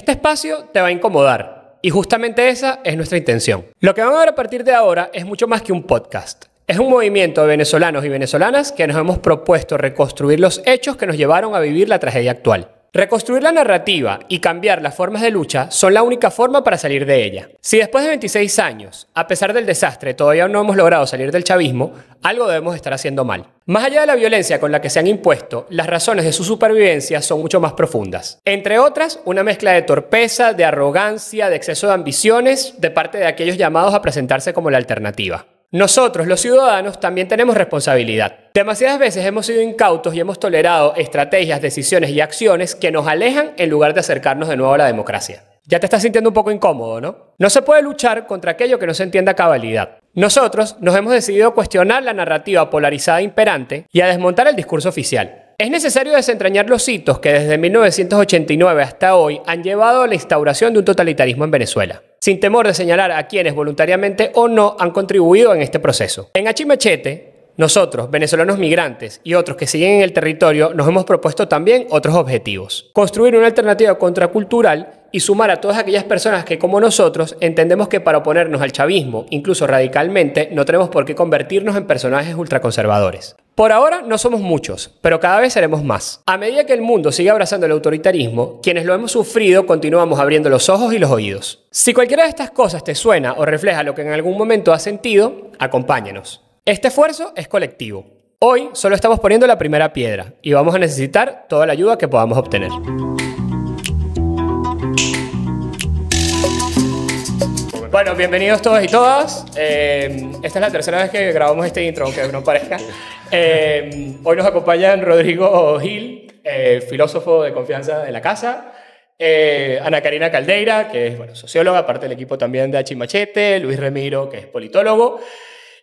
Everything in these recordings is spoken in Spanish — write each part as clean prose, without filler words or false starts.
Este espacio te va a incomodar y justamente esa es nuestra intención. Lo que van a ver a partir de ahora es mucho más que un podcast. Es un movimiento de venezolanos y venezolanas que nos hemos propuesto reconstruir los hechos que nos llevaron a vivir la tragedia actual. Reconstruir la narrativa y cambiar las formas de lucha son la única forma para salir de ella. Si después de 26 años, a pesar del desastre, todavía no hemos logrado salir del chavismo, algo debemos estar haciendo mal. Más allá de la violencia con la que se han impuesto, las razones de su supervivencia son mucho más profundas. Entre otras, una mezcla de torpeza, de arrogancia, de exceso de ambiciones de parte de aquellos llamados a presentarse como la alternativa. Nosotros, los ciudadanos, también tenemos responsabilidad. Demasiadas veces hemos sido incautos y hemos tolerado estrategias, decisiones y acciones que nos alejan en lugar de acercarnos de nuevo a la democracia. Ya te estás sintiendo un poco incómodo, ¿no? No se puede luchar contra aquello que no se entienda a cabalidad. Nosotros nos hemos decidido a cuestionar la narrativa polarizada imperante y a desmontar el discurso oficial. Es necesario desentrañar los hitos que desde 1989 hasta hoy han llevado a la instauración de un totalitarismo en Venezuela, sin temor de señalar a quienes voluntariamente o no han contribuido en este proceso. En Achimachete, nosotros, venezolanos migrantes y otros que siguen en el territorio, nos hemos propuesto también otros objetivos. Construir una alternativa contracultural y sumar a todas aquellas personas que, como nosotros, entendemos que para oponernos al chavismo, incluso radicalmente, no tenemos por qué convertirnos en personajes ultraconservadores. Por ahora no somos muchos, pero cada vez seremos más. A medida que el mundo sigue abrazando el autoritarismo, quienes lo hemos sufrido continuamos abriendo los ojos y los oídos. Si cualquiera de estas cosas te suena o refleja lo que en algún momento has sentido, acompáñanos. Este esfuerzo es colectivo. Hoy solo estamos poniendo la primera piedra y vamos a necesitar toda la ayuda que podamos obtener. Bueno, bienvenidos todos y todas. Esta es la tercera vez que grabamos este intro, aunque no parezca. Hoy nos acompañan Rodrigo Gil, filósofo de confianza de la casa, Ana Karina Caldeira, que es socióloga, parte del equipo también de Achimachete, Luis Remiro, que es politólogo,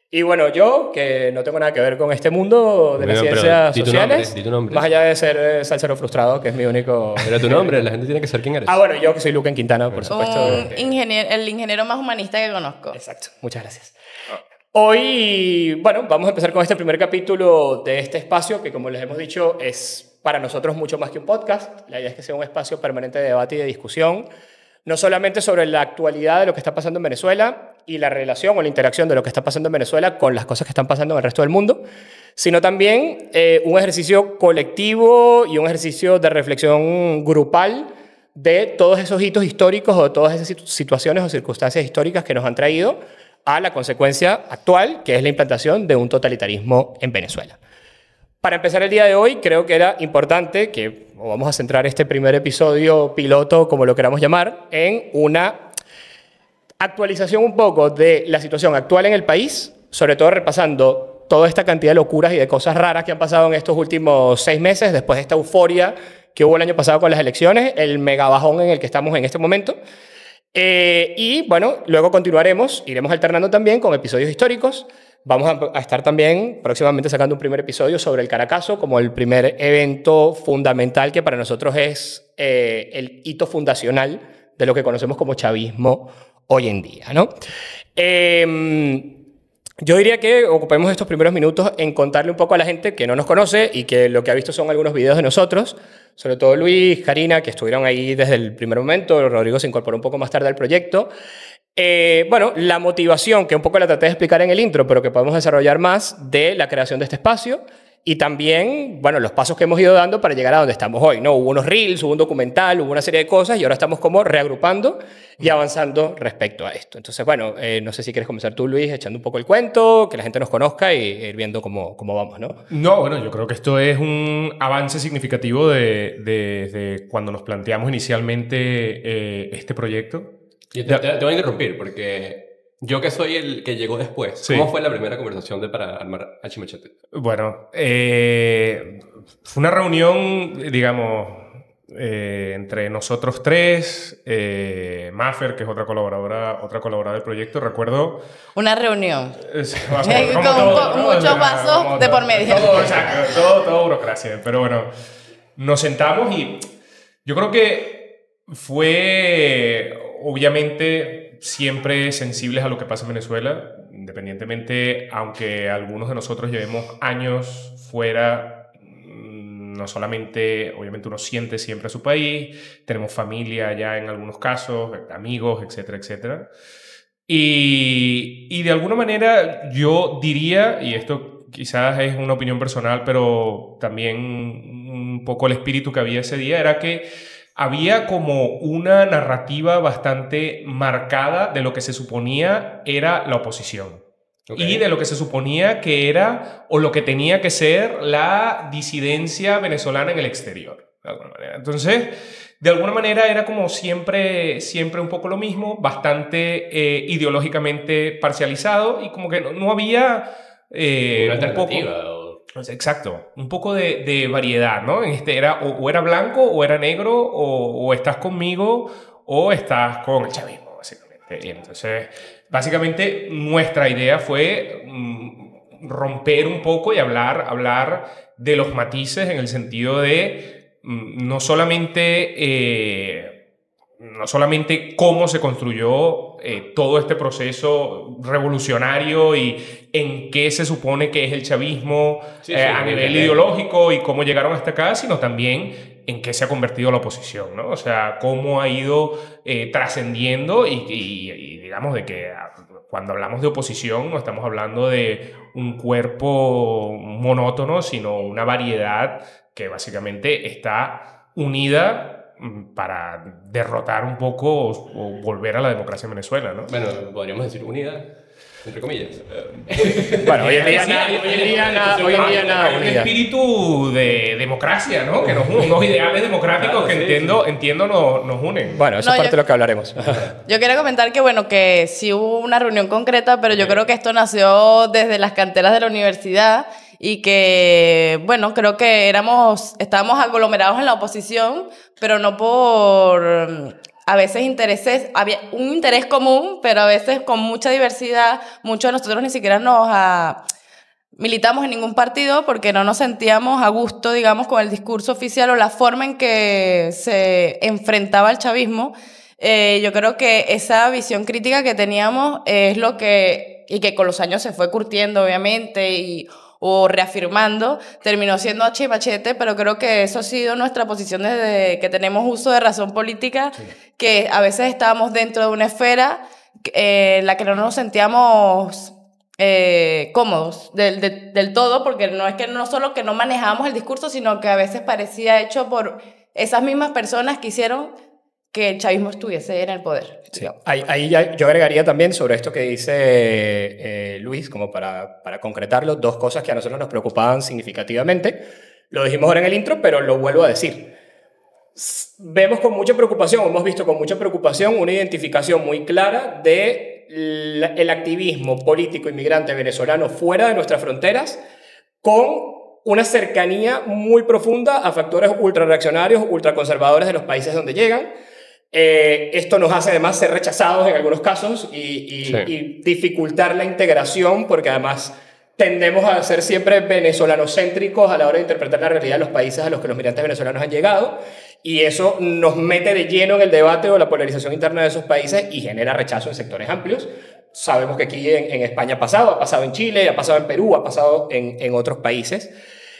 y bueno, yo, que no tengo nada que ver con este mundo de las ciencias sociales, di tu nombre. Más allá de ser salsero frustrado, que es mi único... Pero tu nombre, la gente tiene que saber quién eres. Bueno, yo que soy Luquen Quintana, por supuesto. El ingeniero más humanista que conozco. Exacto, muchas gracias. Hoy, bueno, vamos a empezar con este primer capítulo de este espacio, que como les hemos dicho, es para nosotros mucho más que un podcast. La idea es que sea un espacio permanente de debate y de discusión, no solamente sobre la actualidad de lo que está pasando en Venezuela y la relación o la interacción de lo que está pasando en Venezuela con las cosas que están pasando en el resto del mundo, sino también un ejercicio colectivo y un ejercicio de reflexión grupal de todos esos hitos históricos o de todas esas situaciones o circunstancias históricas que nos han traído a la consecuencia actual, que es la implantación de un totalitarismo en Venezuela. Para empezar el día de hoy, creo que era importante que vamos a centrar este primer episodio piloto, como lo queramos llamar, en una actualización un poco de la situación actual en el país, sobre todo repasando toda esta cantidad de locuras y de cosas raras que han pasado en estos últimos 6 meses, después de esta euforia que hubo el año pasado con las elecciones, el mega bajón en el que estamos en este momento. Y bueno, luego continuaremos, iremos alternando también con episodios históricos. Vamos a estar también próximamente sacando un primer episodio sobre el Caracazo como el primer evento fundamental que para nosotros es el hito fundacional de lo que conocemos como chavismo hoy en día, ¿no? Yo diría que ocupemos estos primeros minutos en contarle un poco a la gente que no nos conoce y que lo que ha visto son algunos videos de nosotros, sobre todo Luis, Karina, que estuvieron ahí desde el primer momento. Rodrigo se incorporó un poco más tarde al proyecto. Bueno, la motivación, que un poco la traté de explicar en el intro, pero que podemos desarrollar más, de la creación de este espacio, y también, bueno, los pasos que hemos ido dando para llegar a donde estamos hoy, ¿no? Hubo unos reels, hubo un documental, hubo una serie de cosas, y ahora estamos como reagrupando y avanzando respecto a esto. Entonces, bueno, no sé si quieres comenzar tú, Luis, echando un poco el cuento, que la gente nos conozca y ir viendo cómo vamos, ¿no? No, bueno, yo creo que esto es un avance significativo de cuando nos planteamos inicialmente este proyecto. Te voy a interrumpir, porque yo que soy el que llegó después, sí. ¿Cómo fue la primera conversación para armar Achimachete? Bueno, fue una reunión, digamos, entre nosotros tres, Maffer, que es otra colaboradora del proyecto, recuerdo... Una reunión. Con muchos pasos de por medio. Todo burocracia, pero bueno, nos sentamos y yo creo que fue... Obviamente, siempre sensibles a lo que pasa en Venezuela, independientemente, aunque algunos de nosotros llevemos años fuera, no solamente, obviamente uno siente siempre a su país, tenemos familia ya en algunos casos, amigos, etcétera, etcétera. Y de alguna manera yo diría, y esto quizás es una opinión personal, pero también un poco el espíritu que había ese día, era que había como una narrativa bastante marcada de lo que se suponía era la oposición. Okay. Y de lo que se suponía que era o lo que tenía que ser la disidencia venezolana en el exterior, de alguna manera. Entonces, de alguna manera era como siempre un poco lo mismo, bastante ideológicamente parcializado y como que no había una alternativa. Exacto, un poco de variedad, ¿no? Era, o era blanco o era negro o estás conmigo o estás con el chavismo, básicamente. Y entonces, básicamente nuestra idea fue romper un poco y hablar de los matices en el sentido de no solamente cómo se construyó todo este proceso revolucionario y en qué se supone que es el chavismo a nivel ideológico y cómo llegaron hasta acá, sino también en qué se ha convertido la oposición, ¿no? O sea, cómo ha ido trascendiendo y digamos de que cuando hablamos de oposición no estamos hablando de un cuerpo monótono, sino una variedad que básicamente está unida para derrotar un poco o volver a la democracia en Venezuela, ¿no? Bueno, podríamos decir unida, entre comillas. Bueno, hoy en día nada Hay un espíritu de democracia, ¿no? Que nos une, unos ideales democráticos claro, que entiendo nos unen. Bueno, eso es parte de lo que hablaremos. Yo quería comentar que, bueno, que sí hubo una reunión concreta, pero yo creo que esto nació desde las canteras de la universidad y que, bueno, creo que estábamos aglomerados en la oposición, pero no por a veces intereses, había un interés común, pero a veces con mucha diversidad. Muchos de nosotros ni siquiera militamos en ningún partido porque no nos sentíamos a gusto, digamos, con el discurso oficial o la forma en que se enfrentaba el chavismo. Yo creo que esa visión crítica que teníamos es lo que, y que con los años se fue curtiendo, obviamente, o reafirmando, terminó siendo H y machete, pero creo que eso ha sido nuestra posición desde que tenemos uso de razón política, sí. Que a veces estábamos dentro de una esfera en la que no nos sentíamos cómodos del todo, porque no es que no solo que no manejábamos el discurso, sino que a veces parecía hecho por esas mismas personas que hicieron que el chavismo estuviese en el poder. Sí. Ahí yo agregaría también sobre esto que dice Luis, como para concretarlo, dos cosas que a nosotros nos preocupaban significativamente. Lo dijimos ahora en el intro, pero lo vuelvo a decir. Vemos con mucha preocupación, hemos visto con mucha preocupación una identificación muy clara del activismo político inmigrante venezolano fuera de nuestras fronteras, con una cercanía muy profunda a factores ultrarreaccionarios, ultraconservadores de los países donde llegan. Esto nos hace además ser rechazados en algunos casos y dificultar la integración, porque además tendemos a ser siempre venezolanocéntricos a la hora de interpretar la realidad de los países a los que los migrantes venezolanos han llegado, y eso nos mete de lleno en el debate o la polarización interna de esos países y genera rechazo en sectores amplios. Sabemos que aquí en España ha pasado en Chile, ha pasado en Perú, ha pasado en otros países.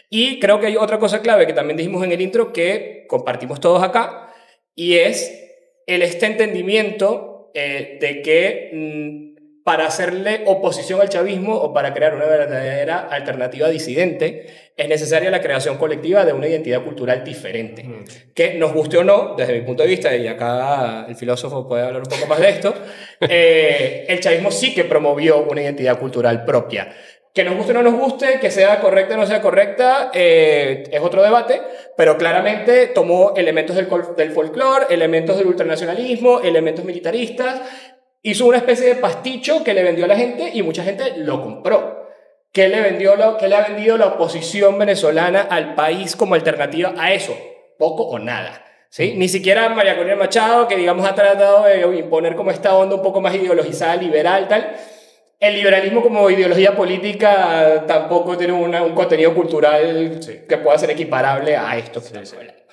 Y creo que hay otra cosa clave que también dijimos en el intro que compartimos todos acá, y es este entendimiento de que para hacerle oposición al chavismo o para crear una verdadera alternativa disidente es necesaria la creación colectiva de una identidad cultural diferente. Que nos guste o no, desde mi punto de vista, y acá el filósofo puede hablar un poco más de esto, el chavismo sí que promovió una identidad cultural propia. Que nos guste o no nos guste, que sea correcta o no sea correcta, es otro debate, pero claramente tomó elementos del folclore, elementos del ultranacionalismo, elementos militaristas, hizo una especie de pasticho que le vendió a la gente y mucha gente lo compró. ¿Qué le ha vendido la oposición venezolana al país como alternativa a eso? Poco o nada. ¿Sí? Ni siquiera María Corina Machado, que digamos ha tratado de imponer como esta onda un poco más ideologizada, liberal, tal. El liberalismo como ideología política tampoco tiene un contenido cultural que pueda ser equiparable a esto que estamos hablando.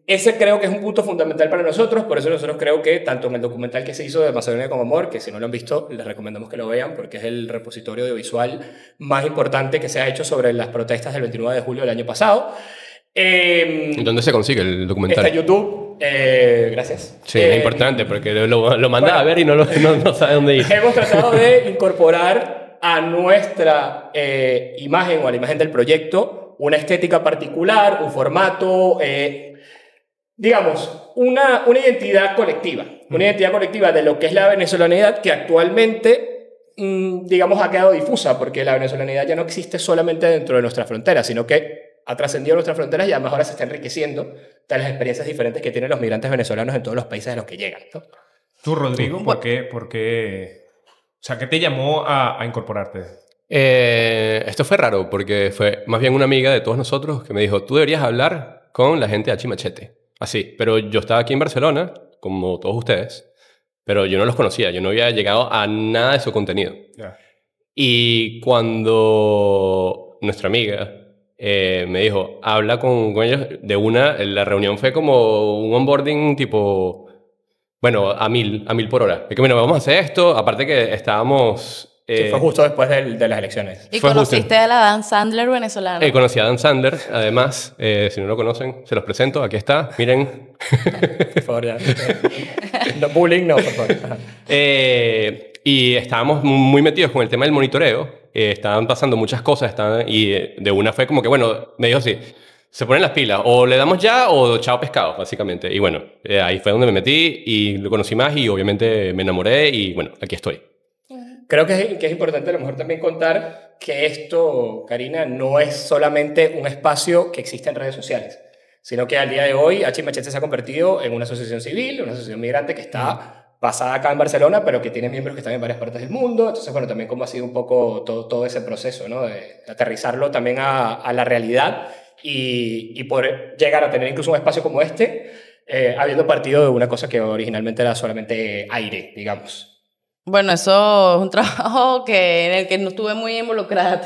ese creo que es un punto fundamental para nosotros, por eso nosotros creo que tanto en el documental que se hizo de Macedonia con Amor, que si no lo han visto, les recomendamos que lo vean porque es el repositorio audiovisual más importante que se ha hecho sobre las protestas del 29 de julio del año pasado. ¿Dónde se consigue el documental? Está en YouTube. Gracias. Sí, es importante porque lo manda a ver y no sabe dónde ir. Hemos tratado de incorporar a nuestra imagen o a la imagen del proyecto una estética particular, un formato, digamos, una identidad colectiva. Una identidad colectiva de lo que es la venezolanidad que actualmente, digamos, ha quedado difusa porque la venezolanidad ya no existe solamente dentro de nuestras fronteras, sino que ha trascendido nuestras fronteras y además ahora se está enriqueciendo de las experiencias diferentes que tienen los migrantes venezolanos en todos los países a los que llegan, ¿no? Tú, Rodrigo, ¿por qué? O sea, ¿qué te llamó a incorporarte? Esto fue raro porque fue más bien una amiga de todos nosotros que me dijo, tú deberías hablar con la gente de Hachi Machete. Así, pero yo estaba aquí en Barcelona, como todos ustedes, pero yo no los conocía, yo no había llegado a nada de su contenido. Yeah. Y cuando nuestra amiga me dijo, habla con ellos de una, la reunión fue como un onboarding tipo, bueno, a mil por hora. Y que, bueno, vamos a hacer esto, aparte que estábamos... Sí, fue justo después de las elecciones. Y fue conociste justo. a la Dan Sandler venezolana. Conocí a Dan Sandler, además, si no lo conocen, se los presento, aquí está, miren. Por favor, ya. No, bullying, no, por favor. Ajá. Y estábamos muy metidos con el tema del monitoreo, estaban pasando muchas cosas, y de una fue como que, bueno, me dijo así, se ponen las pilas, o le damos ya o chao pescado, básicamente. Y bueno, ahí fue donde me metí y lo conocí más y obviamente me enamoré y bueno, aquí estoy. Creo que es importante a lo mejor también contar que esto, Karina, no es solamente un espacio que existe en redes sociales, sino que al día de hoy Hachi Machete se ha convertido en una asociación civil, una asociación migrante que está basada acá en Barcelona, pero que tiene miembros que están en varias partes del mundo. Entonces, bueno, también cómo ha sido un poco todo ese proceso, ¿no? De aterrizarlo también a la realidad y poder llegar a tener incluso un espacio como este, habiendo partido de una cosa que originalmente era solamente aire, digamos. Bueno, eso es un trabajo en el que no estuve muy involucrada.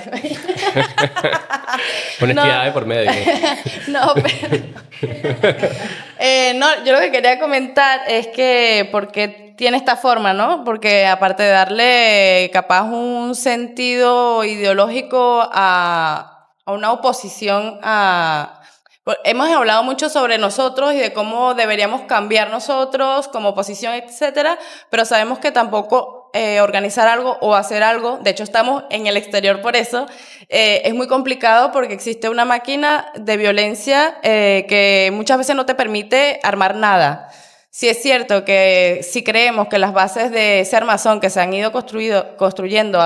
Honestidad de por medio. No, pero... no, yo lo que quería comentar es que por qué tiene esta forma, ¿no? Porque aparte de darle capaz un sentido ideológico a una oposición a... Hemos hablado mucho sobre nosotros y de cómo deberíamos cambiar nosotros como oposición, etcétera, pero sabemos que tampoco organizar algo o hacer algo, de hecho estamos en el exterior por eso, es muy complicado porque existe una máquina de violencia que muchas veces no te permite armar nada. Sí es cierto que si creemos que las bases de ese armazón que se han ido construyendo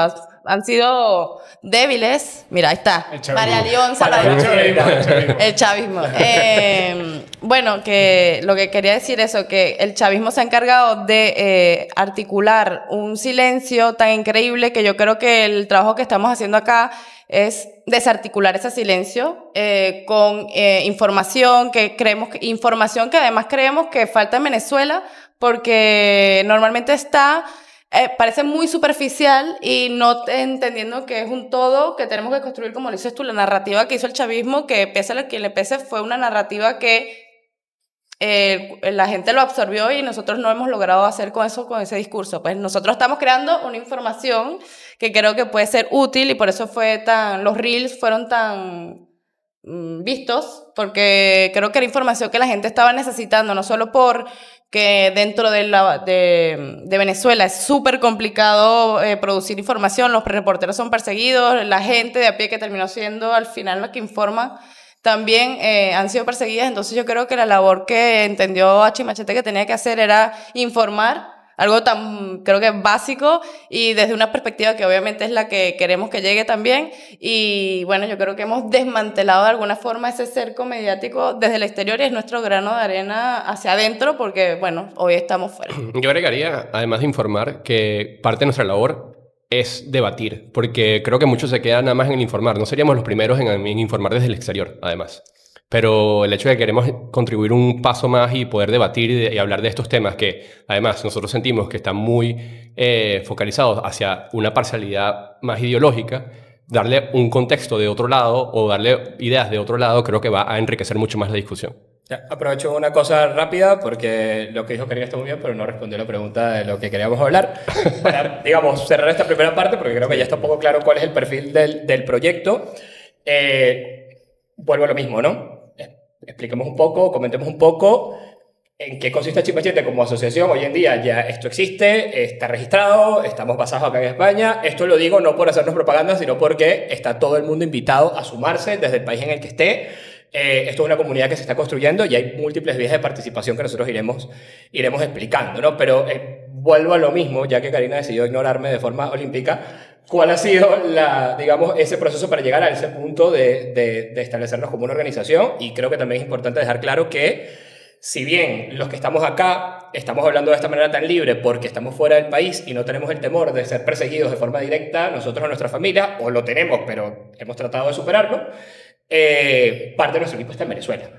han sido débiles. Mira, ahí está. María León Salvador. El chavismo. Bueno, que lo que quería decir eso, que el chavismo se ha encargado de articular un silencio tan increíble que yo creo que el trabajo que estamos haciendo acá es desarticular ese silencio con información información que además creemos que falta en Venezuela porque normalmente parece muy superficial y no entendiendo que es un todo que tenemos que construir, como lo dices tú, la narrativa que hizo el chavismo, que pese a quien le pese, fue una narrativa que la gente lo absorbió y nosotros no hemos logrado hacer con ese discurso. Pues nosotros estamos creando una información que creo que puede ser útil y por eso los reels fueron tan vistos, porque creo que era información que la gente estaba necesitando, no solo porque dentro de Venezuela es súper complicado producir información, los reporteros son perseguidos, la gente de a pie que terminó siendo al final la que informa también han sido perseguidas. Entonces yo creo que la labor que entendió Hachi Machete que tenía que hacer era informar, algo tan, creo que básico y desde una perspectiva que obviamente es la que queremos que llegue también. Y bueno, yo creo que hemos desmantelado de alguna forma ese cerco mediático desde el exterior y es nuestro grano de arena hacia adentro porque, bueno, hoy estamos fuera. Yo agregaría, además de informar, que parte de nuestra labor es debatir, porque creo que muchos se quedan nada más en informar. No seríamos los primeros en informar desde el exterior, además. Pero el hecho de que queremos contribuir un paso más y poder debatir y hablar de estos temas que, además, nosotros sentimos que están muy focalizados hacia una parcialidad más ideológica, darle un contexto de otro lado o darle ideas de otro lado, creo que va a enriquecer mucho más la discusión. Ya, aprovecho una cosa rápida porque lo que dijo Karina está muy bien, pero no respondió la pregunta de lo que queríamos hablar. Para, digamos, cerrar esta primera parte, porque creo que ya está un poco claro cuál es el perfil del proyecto. Vuelvo a lo mismo, ¿no? Expliquemos un poco, comentemos un poco en qué consiste Chip Machete como asociación. Hoy en día ya esto existe, está registrado, estamos basados acá en España. Esto lo digo no por hacernos propaganda, sino porque está todo el mundo invitado a sumarse desde el país en el que esté. Esto es una comunidad que se está construyendo y hay múltiples vías de participación que nosotros iremos explicando, ¿no? Pero vuelvo a lo mismo, ya que Karina decidió ignorarme de forma olímpica. ¿Cuál ha sido digamos, ese proceso para llegar a ese punto de establecernos como una organización? Y creo que también es importante dejar claro que, si bien los que estamos acá estamos hablando de esta manera tan libre porque estamos fuera del país y no tenemos el temor de ser perseguidos de forma directa, nosotros o nuestra familia, o lo tenemos, pero hemos tratado de superarlo, parte de nuestro equipo está en Venezuela.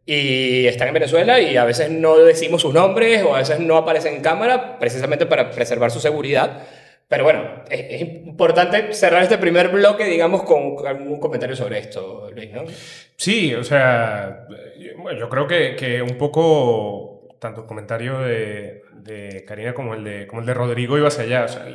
Y están en Venezuela y a veces no decimos sus nombres o a veces no aparecen en cámara precisamente para preservar su seguridad. Pero bueno, es importante cerrar este primer bloque, digamos, con algún comentario sobre esto, Luis, ¿no? Sí, o sea, bueno, yo creo que un poco tanto el comentario de Karina como el de Rodrigo iba hacia allá. O sea,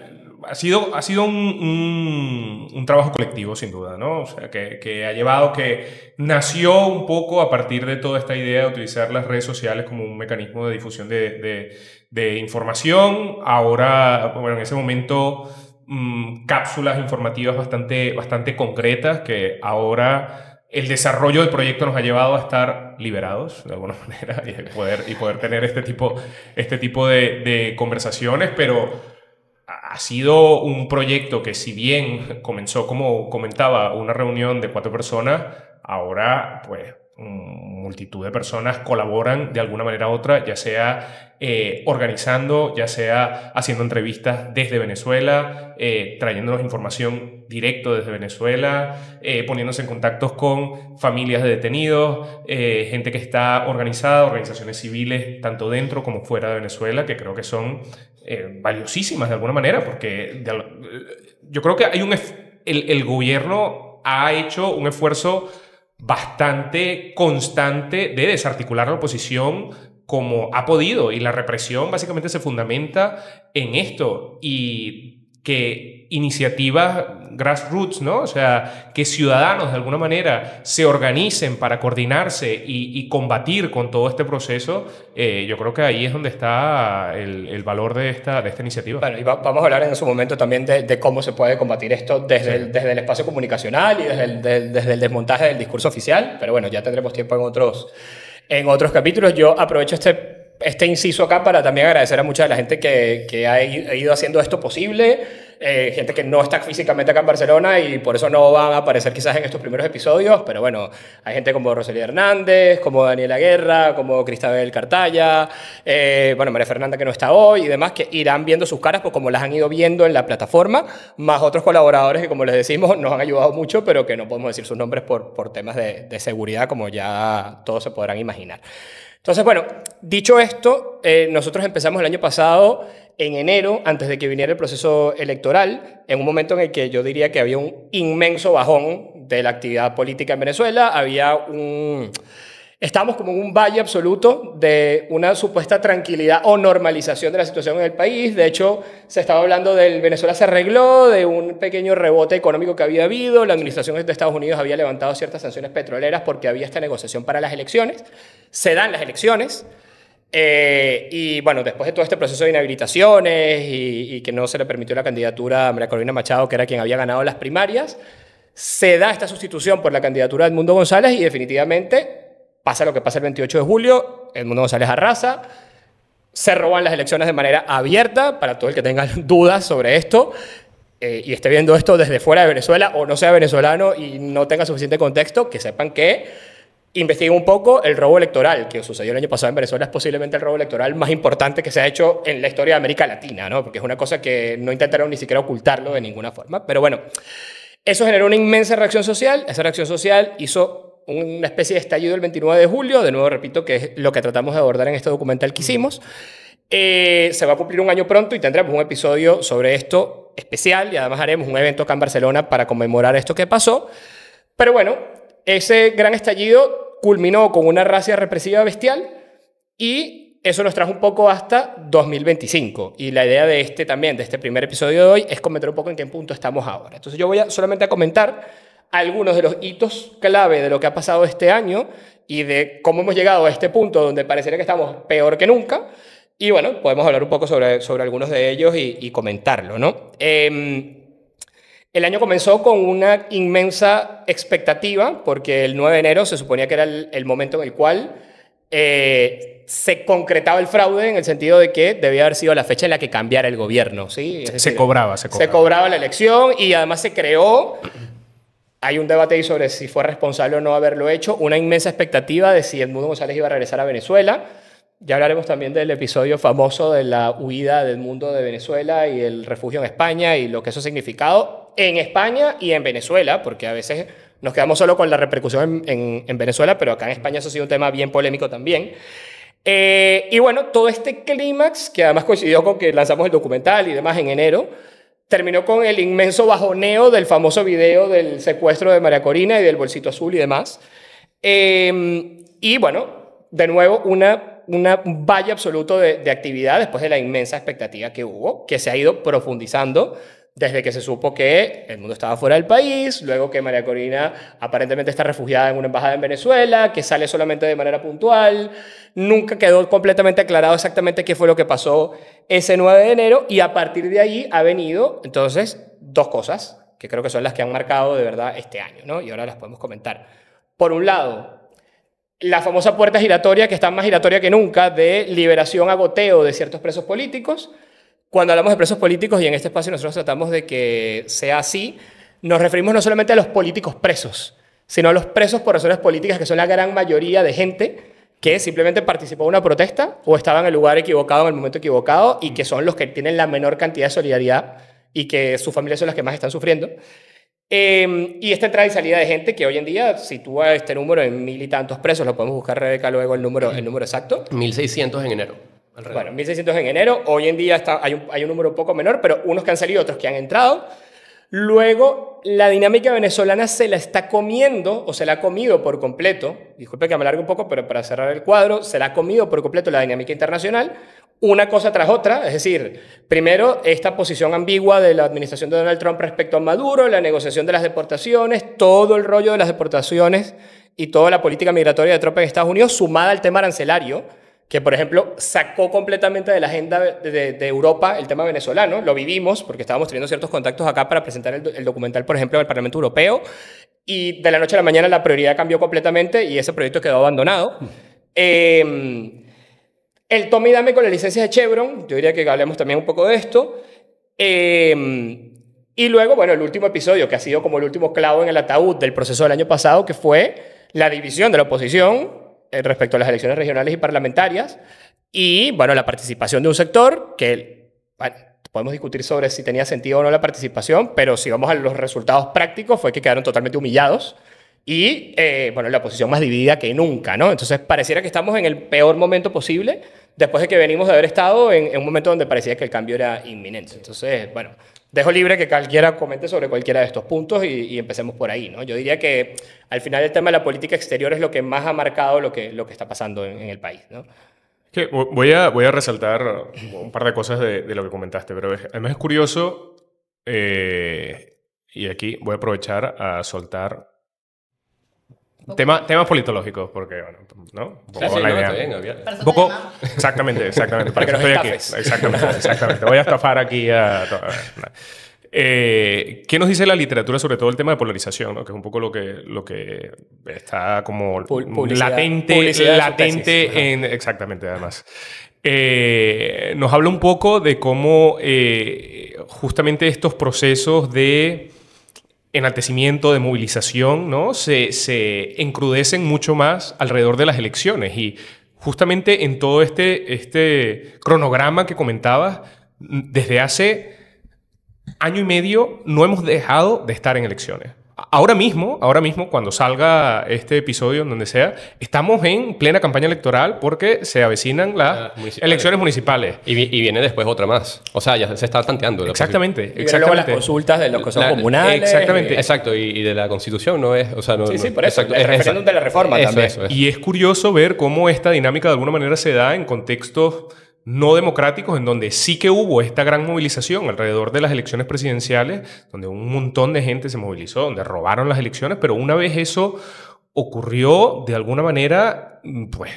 ha sido un trabajo colectivo, sin duda, ¿no? O sea, que ha llevado, que nació un poco a partir de toda esta idea de utilizar las redes sociales como un mecanismo de difusión de información. Ahora, bueno, en ese momento, cápsulas informativas bastante concretas que ahora el desarrollo del proyecto nos ha llevado a estar liberados de alguna manera y poder tener este tipo de conversaciones, pero ha sido un proyecto que, si bien comenzó, como comentaba, una reunión de 4 personas, ahora pues multitud de personas colaboran de alguna manera u otra, ya sea organizando, ya sea haciendo entrevistas desde Venezuela, trayéndonos información directo desde Venezuela, poniéndose en contactos con familias de detenidos, gente que está organizada, organizaciones civiles, tanto dentro como fuera de Venezuela, que creo que son valiosísimas de alguna manera, porque yo creo que hay el gobierno ha hecho un esfuerzo bastante constante de desarticular la oposición como ha podido, y la represión básicamente se fundamenta en esto, y que iniciativas grassroots, ¿no? O sea, que ciudadanos de alguna manera se organicen para coordinarse y combatir con todo este proceso, yo creo que ahí es donde está el valor de esta iniciativa. Bueno, y vamos a hablar en su momento también de cómo se puede combatir esto desde el espacio comunicacional y desde el desmontaje del discurso oficial, pero bueno, ya tendremos tiempo en otros capítulos. Yo aprovecho este inciso acá para también agradecer a mucha de la gente que ha ido haciendo esto posible, gente que no está físicamente acá en Barcelona y por eso no van a aparecer quizás en estos primeros episodios, pero bueno, hay gente como Rosalía Hernández, como Daniela Guerra, como Cristabel Cartaya, bueno, María Fernanda, que no está hoy, y demás, que irán viendo sus caras pues como las han ido viendo en la plataforma, más otros colaboradores que, como les decimos, nos han ayudado mucho, pero que no podemos decir sus nombres por temas de seguridad, como ya todos se podrán imaginar. Entonces, bueno, dicho esto, nosotros empezamos el año pasado, en enero, antes de que viniera el proceso electoral, en un momento en el que yo diría que había un inmenso bajón de la actividad política en Venezuela. Estábamos como en un valle absoluto de una supuesta tranquilidad o normalización de la situación en el país. De hecho, se estaba hablando del Venezuela se arregló, de un pequeño rebote económico que había habido. La administración de Estados Unidos había levantado ciertas sanciones petroleras porque había esta negociación para las elecciones. Se dan las elecciones. Y bueno, después de todo este proceso de inhabilitaciones y que no se le permitió la candidatura a María Corina Machado, que era quien había ganado las primarias, se da esta sustitución por la candidatura de Edmundo González y definitivamente pasa lo que pasa el 28 de julio, Edmundo González arrasa, se roban las elecciones de manera abierta. Para todo el que tenga dudas sobre esto y esté viendo esto desde fuera de Venezuela o no sea venezolano y no tenga suficiente contexto, que sepan que investiguen un poco el robo electoral que sucedió el año pasado en Venezuela. Es posiblemente el robo electoral más importante que se ha hecho en la historia de América Latina, ¿no? Porque es una cosa que no intentaron ni siquiera ocultarlo de ninguna forma. Pero bueno, eso generó una inmensa reacción social. Esa reacción social hizo una especie de estallido el 29 de julio. De nuevo, repito, que es lo que tratamos de abordar en este documental que hicimos. Se va a cumplir un año pronto y tendremos un episodio sobre esto especial, y además haremos un evento acá en Barcelona para conmemorar esto que pasó. Pero bueno, ese gran estallido culminó con una racia represiva bestial y eso nos trajo un poco hasta 2025. Y la idea de este también, de este primer episodio de hoy, es comentar un poco en qué punto estamos ahora. Entonces yo voy solamente a comentar algunos de los hitos clave de lo que ha pasado este año y de cómo hemos llegado a este punto donde parecería que estamos peor que nunca. Y bueno, podemos hablar un poco sobre algunos de ellos y comentarlo, ¿no? El año comenzó con una inmensa expectativa, porque el 9 de enero se suponía que era el momento en el cual se concretaba el fraude, en el sentido de que debía haber sido la fecha en la que cambiara el gobierno, ¿sí? Es decir, Se cobraba. Se cobraba la elección y además se creó, hay un debate ahí sobre si fue responsable o no haberlo hecho, una inmensa expectativa de si Edmundo González iba a regresar a Venezuela. Ya hablaremos también del episodio famoso de la huida del mundo de Venezuela y el refugio en España y lo que eso ha significado en España y en Venezuela, porque a veces nos quedamos solo con la repercusión en Venezuela, pero acá en España eso ha sido un tema bien polémico también. Y bueno, todo este clímax, que además coincidió con que lanzamos el documental y demás en enero, terminó con el inmenso bajoneo del famoso video del secuestro de María Corina y del bolsito azul y demás. Y bueno, de nuevo, un valle absoluto de actividad después de la inmensa expectativa que hubo, que se ha ido profundizando desde que se supo que el mundo estaba fuera del país, luego que María Corina aparentemente está refugiada en una embajada en Venezuela, que sale solamente de manera puntual. Nunca quedó completamente aclarado exactamente qué fue lo que pasó ese 9 de enero y a partir de ahí ha venido, entonces, dos cosas que creo que son las que han marcado de verdad este año, ¿no? Y ahora las podemos comentar. Por un lado, la famosa puerta giratoria, que está más giratoria que nunca, de liberación a goteo de ciertos presos políticos. Cuando hablamos de presos políticos, y en este espacio nosotros tratamos de que sea así, nos referimos no solamente a los políticos presos, sino a los presos por razones políticas, que son la gran mayoría de gente que simplemente participó en una protesta o estaba en el lugar equivocado en el momento equivocado y que son los que tienen la menor cantidad de solidaridad y que sus familias son las que más están sufriendo. Y esta entrada y salida de gente que hoy en día sitúa este número en 1000 y tantos presos. Lo podemos buscar, Rebeca, luego el número exacto. 1.600 en enero. Bueno, 1.600 en enero. Hoy en día hay un número un poco menor, pero unos que han salido, otros que han entrado. Luego, la dinámica venezolana se la está comiendo, o se la ha comido por completo. Disculpe que me alargue un poco, pero para cerrar el cuadro, se la ha comido por completo la dinámica internacional. Una cosa tras otra, es decir, primero esta posición ambigua de la administración de Donald Trump respecto a Maduro, la negociación de las deportaciones, todo el rollo de las deportaciones y toda la política migratoria de Trump en Estados Unidos, sumada al tema arancelario, que por ejemplo sacó completamente de la agenda de Europa el tema venezolano. Lo vivimos porque estábamos teniendo ciertos contactos acá para presentar el documental, por ejemplo, al Parlamento Europeo, y de la noche a la mañana la prioridad cambió completamente y ese proyecto quedó abandonado. El tome y dame con la licencia de Chevron, yo diría que hablemos también un poco de esto. Y luego, bueno, el último episodio, que ha sido como el último clavo en el ataúd del proceso del año pasado, que fue la división de la oposición respecto a las elecciones regionales y parlamentarias. Y, bueno, la participación de un sector que, bueno, podemos discutir sobre si tenía sentido o no la participación, pero si vamos a los resultados prácticos, fue que quedaron totalmente humillados. Y, bueno, la oposición más dividida que nunca, ¿no? Entonces, pareciera que estamos en el peor momento posible, después de que venimos de haber estado en un momento donde parecía que el cambio era inminente. Entonces, bueno, dejo libre que cualquiera comente sobre cualquiera de estos puntos y empecemos por ahí, ¿no? Yo diría que al final el tema de la política exterior es lo que más ha marcado lo que está pasando en el país, ¿no? Que voy a resaltar un par de cosas de lo que comentaste, pero además es curioso, y aquí voy a aprovechar a soltar temas politológicos, porque, bueno, ¿no? Un poco la idea. Un poco, exactamente. Para que nos estoy aquí. estafes. Exactamente. Voy a estafar aquí a... ¿Qué nos dice la literatura sobre todo el tema de polarización, ¿no? Que es un poco lo que está como latente en... Exactamente, además. Nos habla un poco de cómo justamente estos procesos de enaltecimiento, de movilización, ¿no? se encrudecen mucho más alrededor de las elecciones. Y justamente en todo este cronograma que comentabas, desde hace año y medio no hemos dejado de estar en elecciones. ahora mismo, cuando salga este episodio, en donde sea, estamos en plena campaña electoral porque se avecinan las elecciones municipales. Y viene después otra más. O sea, ya se está tanteando. Exactamente. Y luego las consultas de los consejos comunales. Exactamente. Exacto. Y de la Constitución no es... O sea, no, sí, por eso. Exacto, El referéndum de la reforma también. Eso. Y es curioso ver cómo esta dinámica de alguna manera se da en contextos no democráticos, en donde sí que hubo esta gran movilización alrededor de las elecciones presidenciales, donde un montón de gente se movilizó, donde robaron las elecciones, pero una vez eso ocurrió, de alguna manera, pues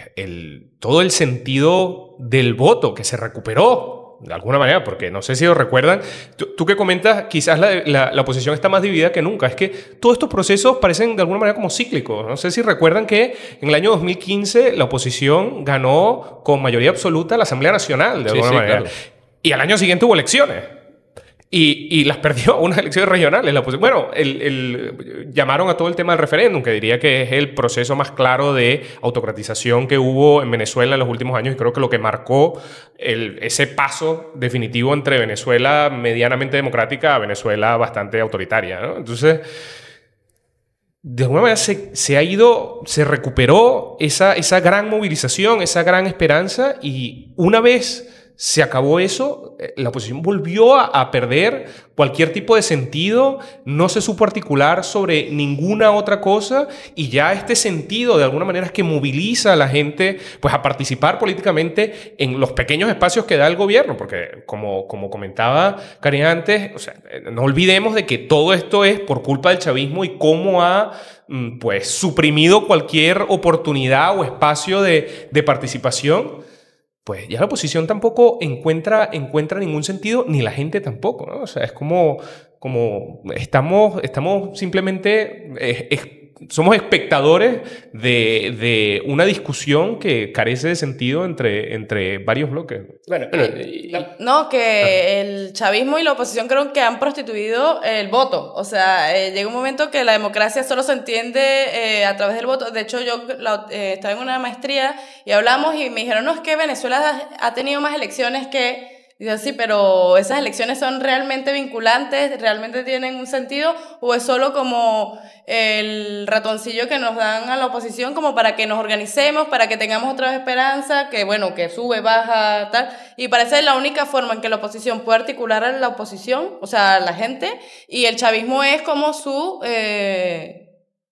todo el sentido del voto que se recuperó, de alguna manera, porque no sé si lo recuerdan. Tú que comentas, quizás la oposición está más dividida que nunca. Es que todos estos procesos parecen de alguna manera como cíclicos. No sé si recuerdan que en el año 2015 la oposición ganó con mayoría absoluta la Asamblea Nacional, de alguna manera. Claro. Y al año siguiente hubo elecciones. Y las perdió unas elecciones regionales. Bueno, llamaron a todo el tema del referéndum, que diría que es el proceso más claro de autocratización que hubo en Venezuela en los últimos años, y creo que lo que marcó ese paso definitivo entre Venezuela medianamente democrática a Venezuela bastante autoritaria, ¿no? Entonces, de alguna manera se recuperó esa gran movilización, esa gran esperanza, y una vez se acabó eso, la oposición volvió a perder cualquier tipo de sentido, no se supo articular sobre ninguna otra cosa, y ya este sentido de alguna manera es que moviliza a la gente pues a participar políticamente en los pequeños espacios que da el gobierno, porque como comentaba Karen antes, o sea, no olvidemos de que todo esto es por culpa del chavismo y cómo ha pues suprimido cualquier oportunidad o espacio de participación. Pues ya la oposición tampoco encuentra ningún sentido, ni la gente tampoco, ¿no? O sea, es como estamos simplemente... somos espectadores de una discusión que carece de sentido entre varios bloques. Bueno, no, que el chavismo y la oposición creo que han prostituido el voto. O sea, llega un momento que la democracia solo se entiende a través del voto. De hecho, yo estaba en una maestría y hablamos y me dijeron, no, es que Venezuela ha tenido más elecciones que... Dice, sí, pero ¿esas elecciones son realmente vinculantes? ¿Realmente tienen un sentido? ¿O es solo como el ratoncillo que nos dan a la oposición como para que nos organicemos, para que tengamos otra vez esperanza, que bueno, que sube, baja, tal? Y parece la única forma en que la oposición puede articular a la oposición, o sea, a la gente, y el chavismo es como su...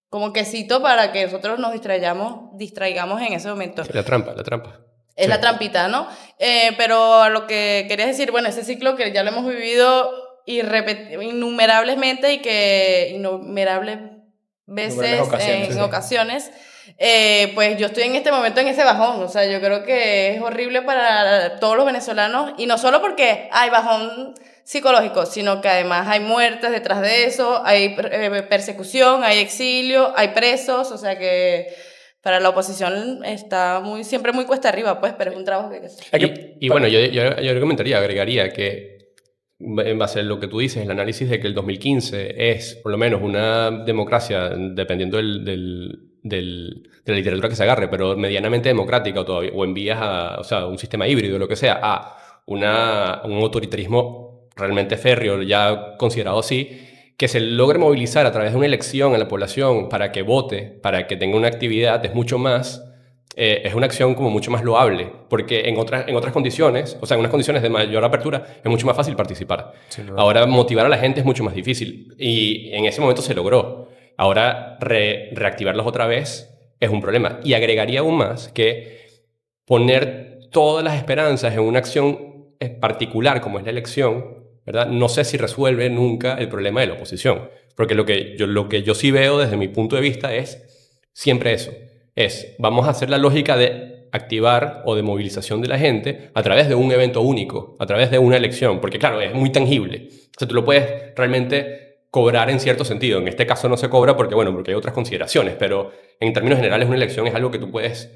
como quesito para que nosotros nos distraigamos en ese momento. La trampa. Es la trampita, ¿no? Pero a lo que querías decir, bueno, ese ciclo que ya lo hemos vivido innumerables veces en ocasiones, pues yo estoy en este momento en ese bajón. O sea, yo creo que es horrible para todos los venezolanos, y no solo porque hay bajón psicológico, sino que además hay muertes detrás de eso, hay persecución, hay exilio, hay presos, o sea que... Para la oposición está siempre muy cuesta arriba, pues, pero es un trabajo que hay que hacer. Y bueno, yo agregaría que, en base a lo que tú dices, el análisis de que el 2015 es, por lo menos, una democracia, dependiendo de la literatura que se agarre, pero medianamente democrática o en vías a, o sea, un sistema híbrido, lo que sea, a un autoritarismo realmente férreo, ya considerado así, que se logre movilizar a través de una elección a la población para que vote, para que tenga una actividad, es mucho más, es una acción como mucho más loable, porque en otras condiciones, o sea, en unas condiciones de mayor apertura, es mucho más fácil participar. Sí, no. Ahora, motivar a la gente es mucho más difícil, y en ese momento se logró. Ahora, reactivarlos otra vez es un problema. Y agregaría aún más que poner todas las esperanzas en una acción particular, como es la elección, ¿verdad? No sé si resuelve nunca el problema de la oposición, porque lo que yo sí veo desde mi punto de vista es siempre eso, vamos a hacer la lógica de activar o de movilización de la gente a través de un evento único, a través de una elección, porque claro, es muy tangible, o sea, tú lo puedes realmente cobrar en cierto sentido. En este caso no se cobra porque hay otras consideraciones, pero en términos generales una elección es algo que tú puedes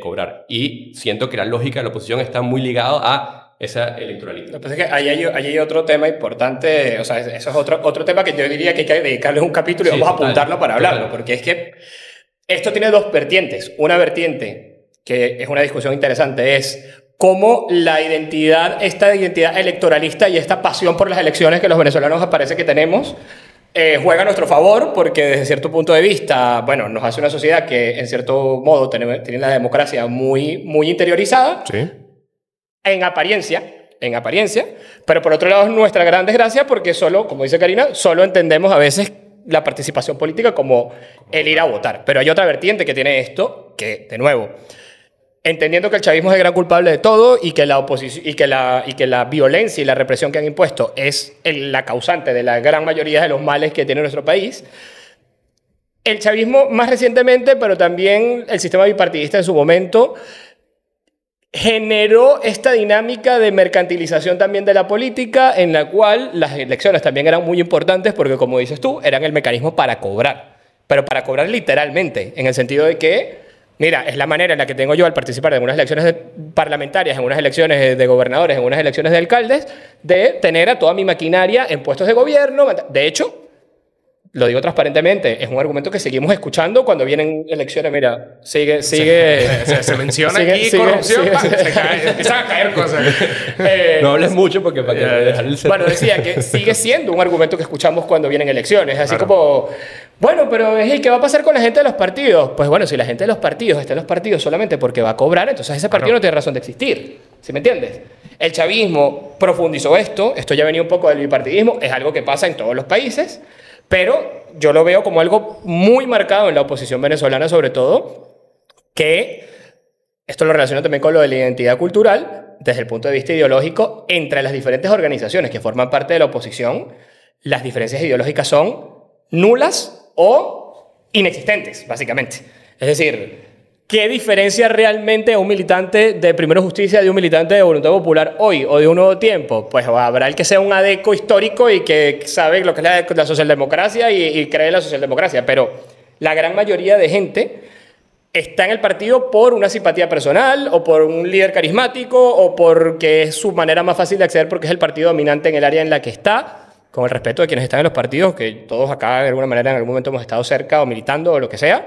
cobrar, y siento que la lógica de la oposición está muy ligada a esa electoralidad. Lo que pasa es que ahí hay otro tema importante, o sea, eso es otro tema que yo diría que hay que dedicarle un capítulo y vamos a apuntarlo para hablarlo, porque es que esto tiene dos vertientes. Una vertiente, que es una discusión interesante, es cómo esta identidad electoralista y esta pasión por las elecciones que los venezolanos parece que tenemos, juega a nuestro favor porque desde cierto punto de vista, bueno, nos hace una sociedad que en cierto modo tiene la democracia muy, muy interiorizada. Sí. En apariencia, pero por otro lado es nuestra gran desgracia porque solo, como dice Karina, solo entendemos a veces la participación política como el ir a votar. Pero hay otra vertiente que tiene esto, que, de nuevo, entendiendo que el chavismo es el gran culpable de todo y que la oposición y que la violencia y la represión que han impuesto es la causante de la gran mayoría de los males que tiene nuestro país, el chavismo más recientemente, pero también el sistema bipartidista en su momento, generó esta dinámica de mercantilización también de la política, en la cual las elecciones también eran muy importantes porque, como dices tú, eran el mecanismo para cobrar, pero para cobrar literalmente, en el sentido de que mira, es la manera en la que tengo yo al participar en unas elecciones parlamentarias, en unas elecciones de gobernadores, en unas elecciones de alcaldes, de tener a toda mi maquinaria en puestos de gobierno. De hecho, lo digo transparentemente, es un argumento que seguimos escuchando cuando vienen elecciones. Mira, sigue Se menciona aquí corrupción, empiezan a caer cosas. No hables mucho porque para que dejar el Bueno, decía que sigue siendo un argumento que escuchamos cuando vienen elecciones, así como, bueno, pero ¿qué va a pasar con la gente de los partidos? Pues bueno, si la gente de los partidos está en los partidos solamente porque va a cobrar, entonces ese partido no tiene razón de existir, ¿sí me entiendes? El chavismo profundizó esto ya venía un poco del bipartidismo, es algo que pasa en todos los países, pero yo lo veo como algo muy marcado en la oposición venezolana, sobre todo, que esto lo relaciono también con lo de la identidad cultural, desde el punto de vista ideológico, entre las diferentes organizaciones que forman parte de la oposición, las diferencias ideológicas son nulas o inexistentes, básicamente. Es decir, ¿qué diferencia realmente a un militante de Primero Justicia de un militante de Voluntad Popular hoy o de un Nuevo Tiempo? Pues habrá el que sea un adeco histórico y que sabe lo que es la socialdemocracia y cree en la socialdemocracia, pero la gran mayoría de gente está en el partido por una simpatía personal o por un líder carismático o porque es su manera más fácil de acceder porque es el partido dominante en el área en la que está, con el respeto de quienes están en los partidos, que todos acá de alguna manera en algún momento hemos estado cerca o militando o lo que sea,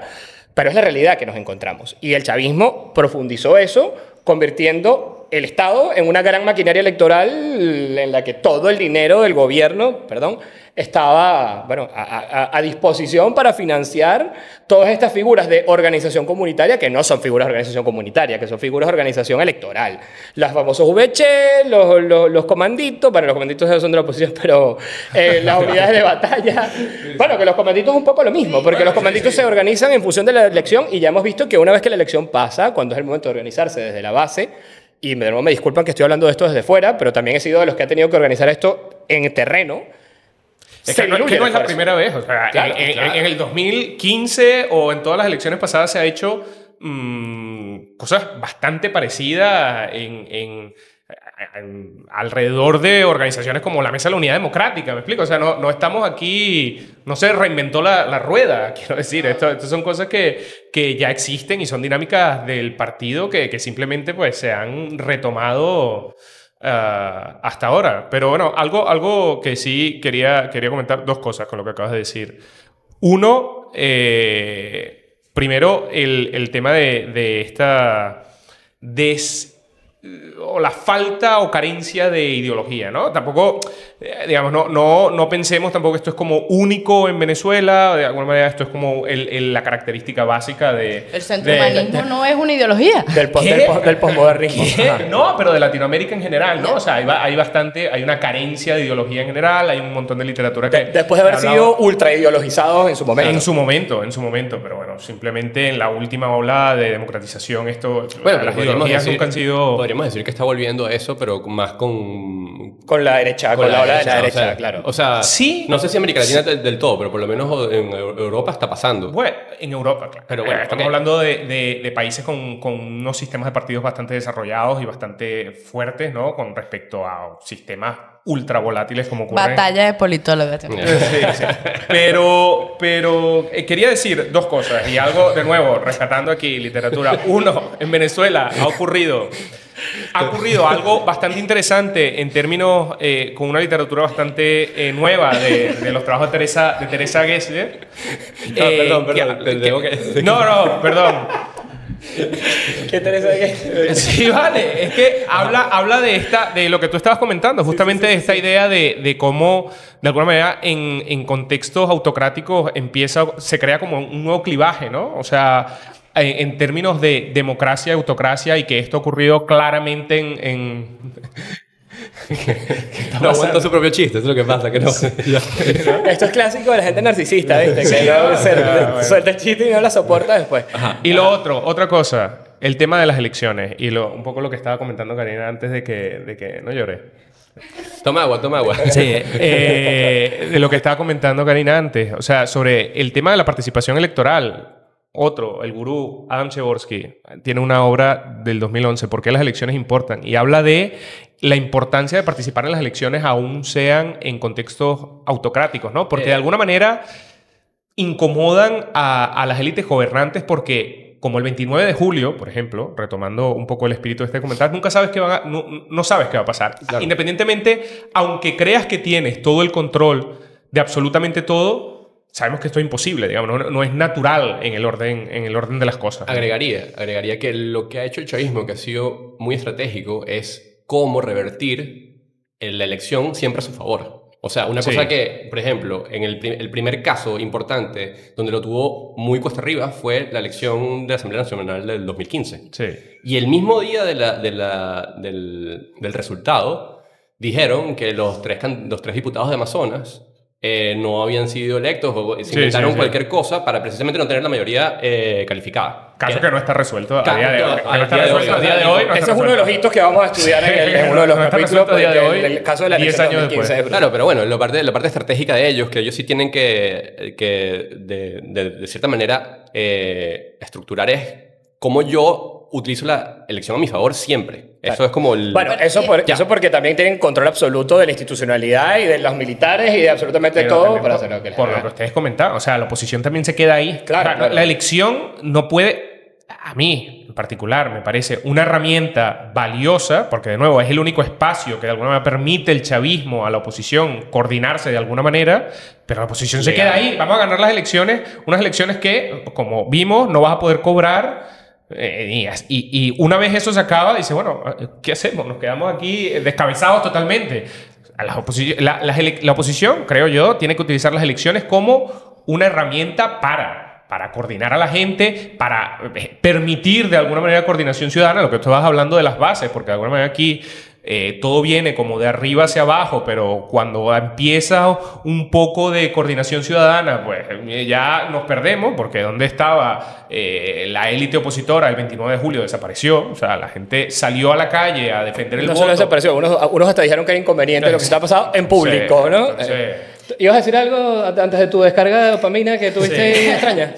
pero es la realidad que nos encontramos. Y el chavismo profundizó eso, convirtiendo el Estado en una gran maquinaria electoral en la que todo el dinero del gobierno, estaba bueno, a disposición para financiar todas estas figuras de organización comunitaria, que no son figuras de organización comunitaria, que son figuras de organización electoral. Los famosos VC, los comanditos, bueno, los comanditos son de la oposición, pero las unidades de batalla. Bueno, que los comanditos es un poco lo mismo, porque los comanditos se organizan en función de la elección y ya hemos visto que una vez que la elección pasa, cuando es el momento de organizarse desde la base, y de nuevo me disculpan que estoy hablando de esto desde fuera, pero también he sido de los que ha tenido que organizar esto en terreno. Es que no es la primera vez. O sea, claro. En el 2015 o en todas las elecciones pasadas se ha hecho cosas bastante parecidas alrededor de organizaciones como la Mesa de la Unidad Democrática, ¿me explico? O sea, no estamos aquí, no se reinventó la rueda, quiero decir. Esto son cosas que ya existen y son dinámicas del partido que simplemente pues, se han retomado hasta ahora. Pero bueno, algo que sí quería comentar, dos cosas con lo que acabas de decir. Uno, primero el tema de esta o la falta o carencia de ideología, ¿no? Tampoco, digamos, no pensemos tampoco que esto es como único en Venezuela, de alguna manera esto es como la característica básica de... El centrohumanismo no es una ideología. Del posmodernismo. No, pero de Latinoamérica en general, ¿no? O sea, hay una carencia de ideología en general, hay un montón de literatura que... Después de haber sido ultra ideologizados en su momento. En su momento, pero bueno, simplemente en la última ola de democratización esto... Bueno, las ideologías nunca han sido... Podríamos decir que está volviendo a eso, pero más con la derecha, con la ola de la derecha, o sea, claro. O sea, sí, no sé si América Latina del todo, pero por lo menos en Europa está pasando. Bueno, en Europa, claro. Pero bueno, estamos hablando de países con unos sistemas de partidos bastante desarrollados y bastante fuertes, ¿no? Con respecto a sistemas ultra volátiles como ocurre. Batalla de politólogos. Sí. Pero quería decir dos cosas y algo, de nuevo, rescatando aquí literatura. Uno, en Venezuela ha ocurrido algo bastante interesante en términos con una literatura bastante nueva de los trabajos de Teresa Gessler. Perdón. Perdón. ¿Qué Teresa qué? Sí, vale. Es que habla de lo que tú estabas comentando, justamente de esta idea de cómo, de alguna manera, en contextos autocráticos se crea como un nuevo clivaje, ¿no? O sea, en términos de democracia y autocracia, y que esto ha ocurrido claramente en No aguanta su propio chiste, eso es lo que pasa, que no. Esto es clásico de la gente narcisista, ¿viste? Que suelta el chiste y no la soporta después. Ajá. Y otra cosa, el tema de las elecciones y un poco lo que estaba comentando Karina antes de que no lloré. Toma agua. Sí, de lo que estaba comentando Karina antes, o sea, sobre el tema de la participación electoral. El gurú Adam Przeworski tiene una obra del 2011, ¿Por qué las elecciones importan? Y habla de la importancia de participar en las elecciones, aún sean en contextos autocráticos, ¿no? Porque de alguna manera incomodan a las élites gobernantes porque, como el 29 de julio, por ejemplo, retomando un poco el espíritu de este comentario, nunca sabes no sabes qué va a pasar. Claro. Independientemente, aunque creas que tienes todo el control de absolutamente todo, sabemos que esto es imposible, digamos, no es natural en el orden de las cosas. Agregaría que lo que ha hecho el chavismo, que ha sido muy estratégico, es cómo revertir la elección siempre a su favor. O sea, una cosa que, por ejemplo, en el primer caso importante donde lo tuvo muy cuesta arriba fue la elección de la Asamblea Nacional del 2015. Sí. Y el mismo día del resultado dijeron que los tres diputados de Amazonas no habían sido electos o se inventaron cualquier cosa para precisamente no tener la mayoría calificada. Caso que no está resuelto a día de hoy. Ese es uno de los hitos que vamos a estudiar en uno de los capítulos del caso de la elección 2015. Claro, pero bueno, la parte estratégica de ellos, que ellos sí tienen que de cierta manera estructurar, es cómo yo utilizo la elección a mi favor siempre. Eso es como el... Bueno, eso porque también tienen control absoluto de la institucionalidad y de los militares y de absolutamente todo para hacer lo que les por lo que ustedes comentaban. O sea, la oposición también se queda ahí. Claro. La elección no puede... A mí, en particular, me parece una herramienta valiosa, porque, de nuevo, es el único espacio que de alguna manera permite el chavismo a la oposición coordinarse de alguna manera, pero la oposición se queda ahí. Vamos a ganar las elecciones, unas elecciones que, como vimos, no vas a poder cobrar. Y una vez eso se acaba, dice, bueno, ¿qué hacemos? Nos quedamos aquí descabezados totalmente. La oposición, creo yo, tiene que utilizar las elecciones como una herramienta para coordinar a la gente, para permitir de alguna manera coordinación ciudadana, lo que tú vas hablando de las bases, porque de alguna manera aquí todo viene como de arriba hacia abajo, pero cuando empieza un poco de coordinación ciudadana, pues ya nos perdemos, porque ¿dónde estaba la élite opositora el 29 de julio? Desapareció. O sea, la gente salió a la calle a defender el voto. No solo desapareció, unos hasta dijeron que era inconveniente lo que está pasando en público, ¿no? ¿Ibas a decir algo antes de tu descarga de dopamina que tuviste extraña?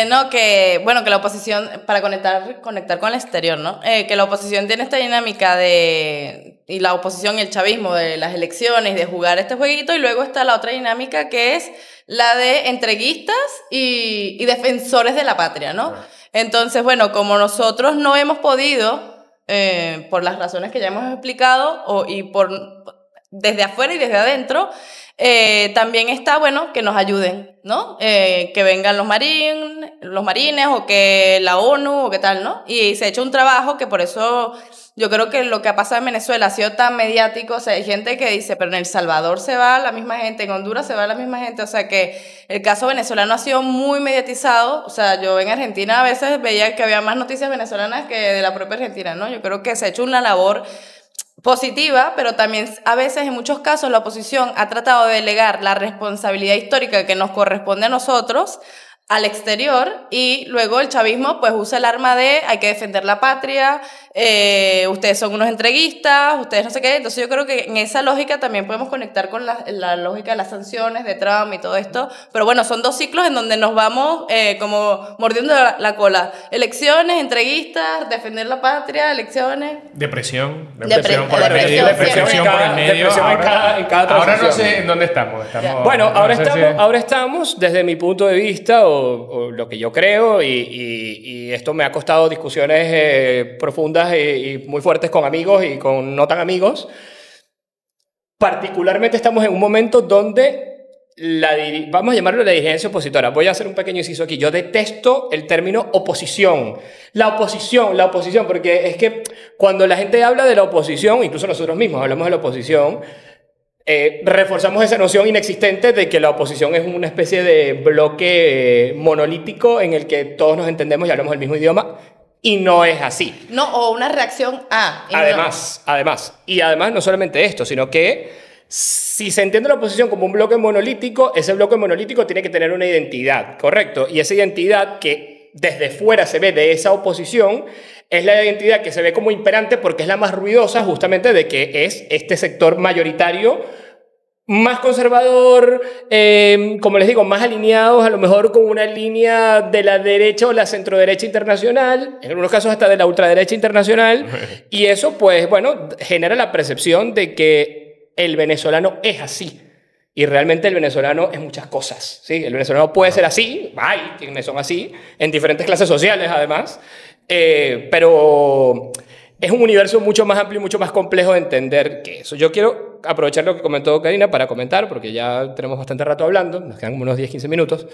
No, que la oposición, para conectar con el exterior, ¿no? Que la oposición tiene esta dinámica y la oposición y el chavismo de las elecciones, de jugar este jueguito, y luego está la otra dinámica que es la de entreguistas y defensores de la patria, ¿no? Entonces, bueno, como nosotros no hemos podido, por las razones que ya hemos explicado, desde afuera y desde adentro, también está bueno que nos ayuden, ¿no? Que vengan los marines o que la ONU o qué tal, ¿no? Y se ha hecho un trabajo que por eso yo creo que lo que ha pasado en Venezuela ha sido tan mediático. O sea, hay gente que dice, pero en El Salvador se va la misma gente, en Honduras se va la misma gente. O sea, que el caso venezolano ha sido muy mediatizado. O sea, yo en Argentina a veces veía que había más noticias venezolanas que de la propia Argentina, ¿no? Yo creo que se ha hecho una labor positiva, pero también a veces, en muchos casos, la oposición ha tratado de delegar la responsabilidad histórica que nos corresponde a nosotros al exterior, y luego el chavismo pues usa el arma de hay que defender la patria, ustedes son unos entreguistas, ustedes no sé qué. Entonces yo creo que en esa lógica también podemos conectar con la lógica de las sanciones de Trump y todo esto, pero bueno, son dos ciclos en donde nos vamos como mordiendo la cola: elecciones, entreguistas, defender la patria, elecciones, depresión por el medio, ahora no sé en dónde estamos. Bueno, ahora estamos desde mi punto de vista, o lo que yo creo, y esto me ha costado discusiones profundas y muy fuertes con amigos y con no tan amigos. Particularmente estamos en un momento donde vamos a llamarlo la dirigencia opositora. Voy a hacer un pequeño inciso aquí. Yo detesto el término oposición. La oposición, porque es que cuando la gente habla de la oposición, incluso nosotros mismos hablamos de la oposición, reforzamos esa noción inexistente de que la oposición es una especie de bloque monolítico en el que todos nos entendemos y hablamos el mismo idioma, y no es así. No, o una reacción a. Además, no solamente esto, sino que si se entiende la oposición como un bloque monolítico, ese bloque monolítico tiene que tener una identidad, ¿correcto? Y esa identidad que desde fuera se ve de esa oposición es la identidad que se ve como imperante porque es la más ruidosa justamente de que es este sector mayoritario más conservador, como les digo, más alineados a lo mejor con una línea de la derecha o la centroderecha internacional, en algunos casos hasta de la ultraderecha internacional, y eso pues bueno, genera la percepción de que el venezolano es así. Y realmente el venezolano es muchas cosas, ¿sí? El venezolano puede ser así, hay quienes son así, en diferentes clases sociales además, pero es un universo mucho más amplio y mucho más complejo de entender que eso. Yo quiero aprovechar lo que comentó Karina para comentar, porque ya tenemos bastante rato hablando, nos quedan unos 10-15 minutos.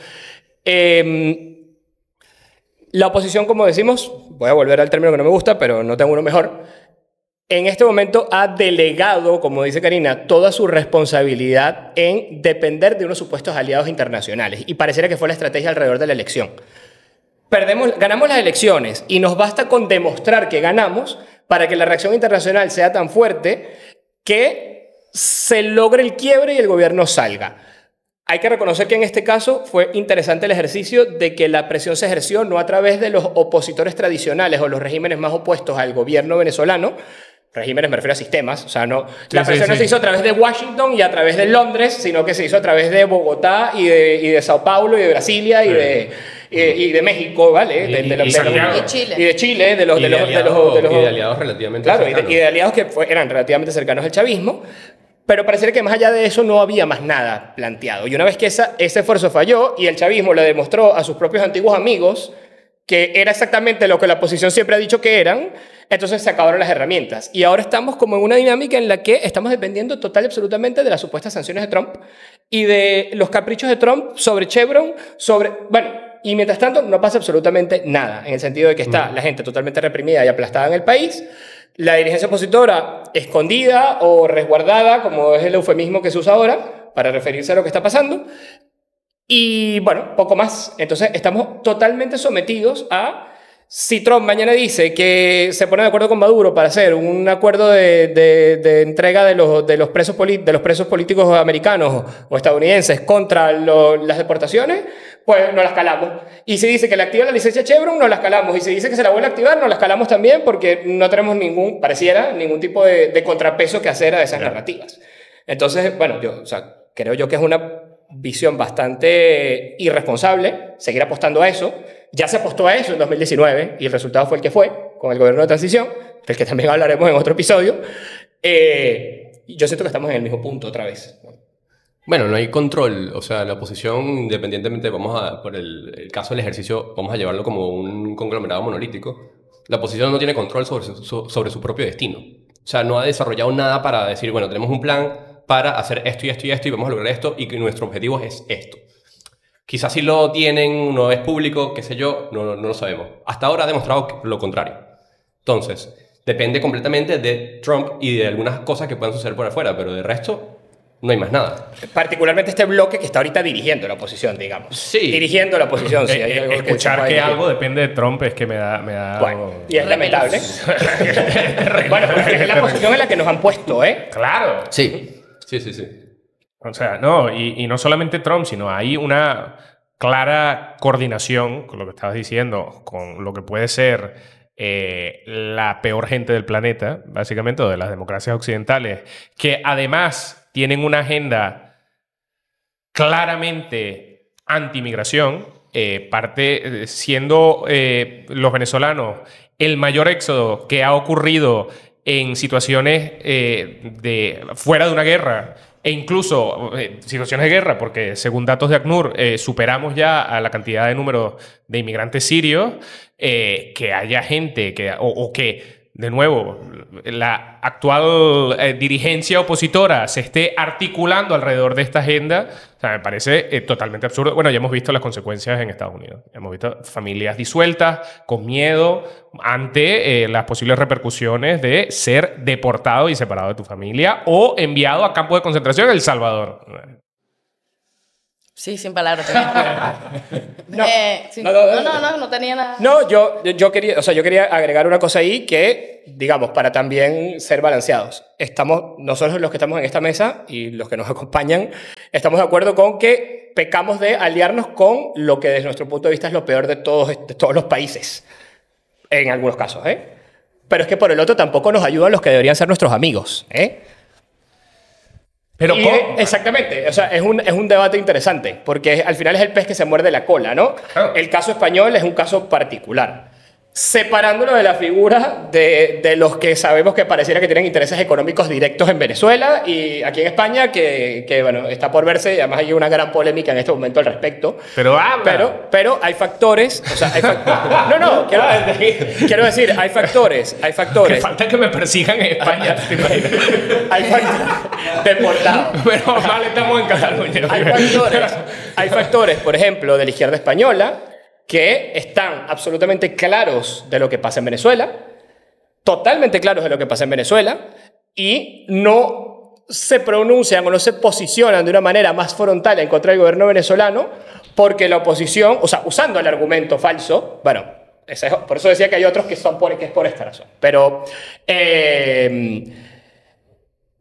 La oposición, como decimos, voy a volver al término que no me gusta, pero no tengo uno mejor, en este momento ha delegado, como dice Karina, toda su responsabilidad en depender de unos supuestos aliados internacionales. Y pareciera que fue la estrategia alrededor de la elección. Ganamos las elecciones y nos basta con demostrar que ganamos para que la reacción internacional sea tan fuerte que se logre el quiebre y el gobierno salga. Hay que reconocer que en este caso fue interesante el ejercicio de que la presión se ejerció no a través de los opositores tradicionales o los regímenes más opuestos al gobierno venezolano. Regímenes me refiero a sistemas, o sea, no, la presión no se hizo a través de Washington y a través de Londres, sino que se hizo a través de Bogotá y de Sao Paulo y de Brasilia y de México, ¿vale? Y Chile. Y de Chile, de aliados relativamente cercanos. Y de aliados que eran relativamente cercanos al chavismo, pero pareciera que más allá de eso no había más nada planteado. Y una vez que ese esfuerzo falló y el chavismo le demostró a sus propios antiguos amigos que era exactamente lo que la oposición siempre ha dicho que eran, entonces se acabaron las herramientas. Y ahora estamos como en una dinámica en la que estamos dependiendo total y absolutamente de las supuestas sanciones de Trump y de los caprichos de Trump sobre Chevron, bueno, y mientras tanto no pasa absolutamente nada, en el sentido de que está la gente totalmente reprimida y aplastada en el país, la dirigencia opositora escondida o resguardada, como es el eufemismo que se usa ahora, para referirse a lo que está pasando, y bueno, poco más. Entonces estamos totalmente sometidos a... Si Trump mañana dice que se pone de acuerdo con Maduro para hacer un acuerdo de entrega de los presos políticos americanos o estadounidenses contra las deportaciones, pues nos las calamos. Y si dice que le activa la licencia Chevron, nos las calamos. Y si dice que se la vuelve a activar, nos las calamos también porque no tenemos ningún tipo de contrapeso que hacer a esas narrativas. Entonces, bueno, creo yo que es una visión bastante irresponsable seguir apostando a eso. Ya se apostó a eso en 2019 y el resultado fue el que fue con el gobierno de transición, del que también hablaremos en otro episodio. Yo siento que estamos en el mismo punto otra vez. Bueno, no hay control. O sea, la oposición, independientemente, por el caso del ejercicio, vamos a llevarlo como un conglomerado monolítico. La oposición no tiene control sobre su propio destino. O sea, no ha desarrollado nada para decir, bueno, tenemos un plan para hacer esto y esto y esto y vamos a lograr esto y que nuestro objetivo es esto. Quizás si lo tienen, no es público, qué sé yo, no lo sabemos. Hasta ahora ha demostrado lo contrario. Entonces, depende completamente de Trump y de algunas cosas que puedan suceder por afuera, pero de resto no hay más nada. Particularmente este bloque que está ahorita dirigiendo la oposición, digamos. Sí. Dirigiendo la oposición, sí. Hay algo Escuchar que algo depende de Trump es que me da... Bueno, y es lamentable. Bueno, porque es la posición en la que nos han puesto, ¿eh? Claro. Sí. O sea, no, y no solamente Trump, sino hay una clara coordinación con lo que estabas diciendo, con lo que puede ser la peor gente del planeta, básicamente, o de las democracias occidentales, que además tienen una agenda claramente anti-migración, siendo los venezolanos el mayor éxodo que ha ocurrido en situaciones fuera de una guerra, e incluso situaciones de guerra, porque según datos de ACNUR superamos ya a la cantidad de número de inmigrantes sirios, que haya gente que de nuevo, la actual dirigencia opositora se esté articulando alrededor de esta agenda, o sea, me parece totalmente absurdo. Bueno, ya hemos visto las consecuencias en Estados Unidos. Hemos visto familias disueltas, con miedo, ante las posibles repercusiones de ser deportado y separado de tu familia o enviado a campos de concentración en El Salvador. Sí, sin palabras. No, Sí. no, no, no. No tenía nada. No, yo quería agregar una cosa ahí que, digamos, para también ser balanceados. Nosotros los que estamos en esta mesa y los que nos acompañan, estamos de acuerdo con que pecamos de aliarnos con lo que desde nuestro punto de vista es lo peor de todos los países, en algunos casos, ¿eh? Pero es que por el otro tampoco nos ayudan los que deberían ser nuestros amigos, ¿eh? Pero ¿cómo? Exactamente, o sea, es un debate interesante, porque al final es el pez que se muerde la cola, ¿no? Claro. El caso español es un caso particular. Separándolo de la figura de los que sabemos que pareciera que tienen intereses económicos directos en Venezuela y aquí en España, que bueno, está por verse, y además hay una gran polémica en este momento al respecto. Pero habla. Pero hay factores, o sea, no, quiero decir, hay factores. Que falta que me persigan en España, ¿te imaginas? Hay factores deportados. Pero mal estamos en Cataluña. Hay factores, por ejemplo, de la izquierda española que están absolutamente claros de lo que pasa en Venezuela, totalmente claros de lo que pasa en Venezuela, y no se pronuncian o no se posicionan de una manera más frontal en contra del gobierno venezolano, porque la oposición, o sea, usando el argumento falso, bueno, por eso decía que hay otros que es por esta razón, pero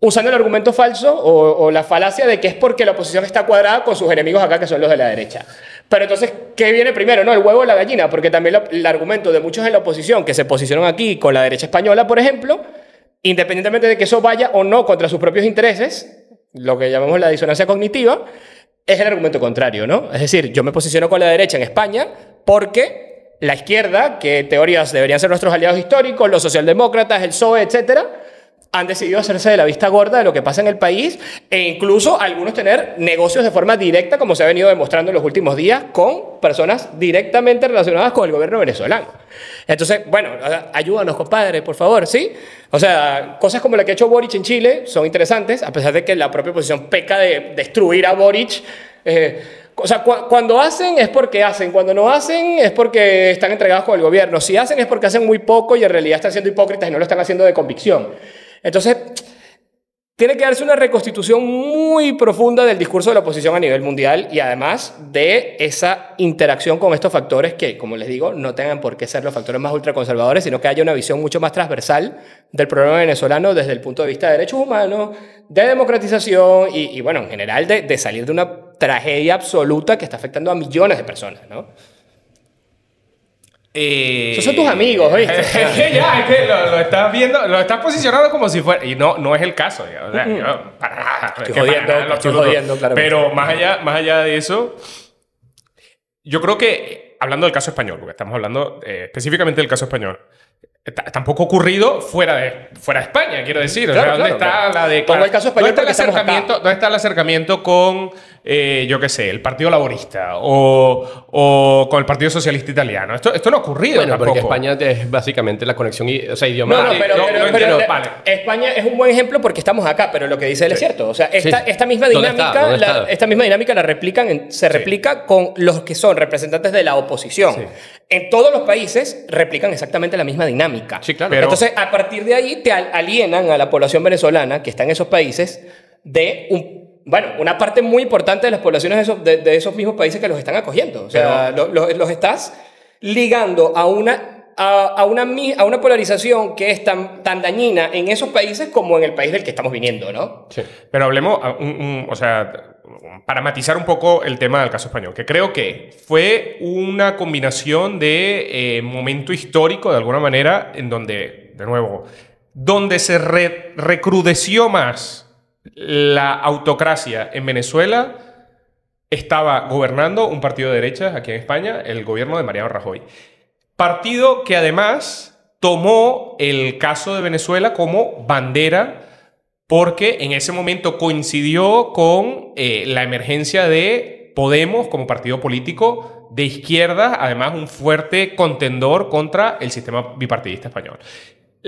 usando el argumento falso o la falacia de que es porque la oposición está cuadrada con sus enemigos acá, que son los de la derecha. Pero entonces, ¿qué viene primero? ¿No? ¿El huevo o la gallina? Porque también el argumento de muchos en la oposición que se posicionan aquí con la derecha española, por ejemplo, independientemente de que eso vaya o no contra sus propios intereses, lo que llamamos la disonancia cognitiva, es el argumento contrario, ¿no? Es decir, yo me posiciono con la derecha en España porque la izquierda, que en teorías deberían ser nuestros aliados históricos, los socialdemócratas, el PSOE, etcétera, han decidido hacerse de la vista gorda de lo que pasa en el país e incluso algunos tener negocios de forma directa, como se ha venido demostrando en los últimos días, con personas directamente relacionadas con el gobierno venezolano. Entonces, bueno, ayúdanos, compadre, por favor, ¿sí? O sea, cosas como la que ha hecho Boric en Chile son interesantes, a pesar de que la propia oposición peca de destruir a Boric. O sea, cuando hacen es porque hacen, cuando no hacen es porque están entregados con el gobierno. Si hacen es porque hacen muy poco y en realidad están siendo hipócritas y no lo están haciendo de convicción. Entonces, tiene que darse una reconstitución muy profunda del discurso de la oposición a nivel mundial y además de esa interacción con estos factores que, como les digo, no tengan por qué ser los factores más ultraconservadores, sino que haya una visión mucho más transversal del problema venezolano desde el punto de vista de derechos humanos, de democratización y bueno, en general de salir de una tragedia absoluta que está afectando a millones de personas, ¿no? Esos son tus amigos, ¿viste? Es que lo estás viendo, lo estás posicionando como si fuera. Y no es el caso. O sea, yo, para nada. Estoy jodiendo, claramente. Pero más allá de eso, yo creo que, hablando del caso español, porque estamos hablando específicamente del caso español, tampoco ha ocurrido fuera de España, quiero decir. Claro, o sea, ¿dónde está la de... Pongo el caso español porque estamos acá. ¿Dónde está el acercamiento con, yo qué sé, el Partido Laborista o con el Partido Socialista Italiano? Esto no ha ocurrido Bueno, tampoco. porque España es básicamente la conexión idiomática. Pero vale. España es un buen ejemplo porque estamos acá, pero lo que dice él es cierto. O sea, esta misma ¿Dónde dinámica, está? ¿Dónde está? esta misma dinámica se replica con los que son representantes de la oposición. Sí. En todos los países replican exactamente la misma dinámica. Sí, claro. Pero- Entonces, a partir de ahí te alienan a la población venezolana que está en esos países de una parte muy importante de las poblaciones de esos mismos países que los están acogiendo. O sea, los estás ligando a una polarización que es tan dañina en esos países como en el país del que estamos viniendo, ¿no? Sí. Pero hablemos, o sea, para matizar un poco el tema del caso español, que creo que fue una combinación de momento histórico, de alguna manera, en donde, de nuevo, donde se recrudeció más la autocracia en Venezuela, estaba gobernando un partido de derechas aquí en España, el gobierno de Mariano Rajoy. Partido que además tomó el caso de Venezuela como bandera porque en ese momento coincidió con la emergencia de Podemos como partido político de izquierda, además un fuerte contendor contra el sistema bipartidista español.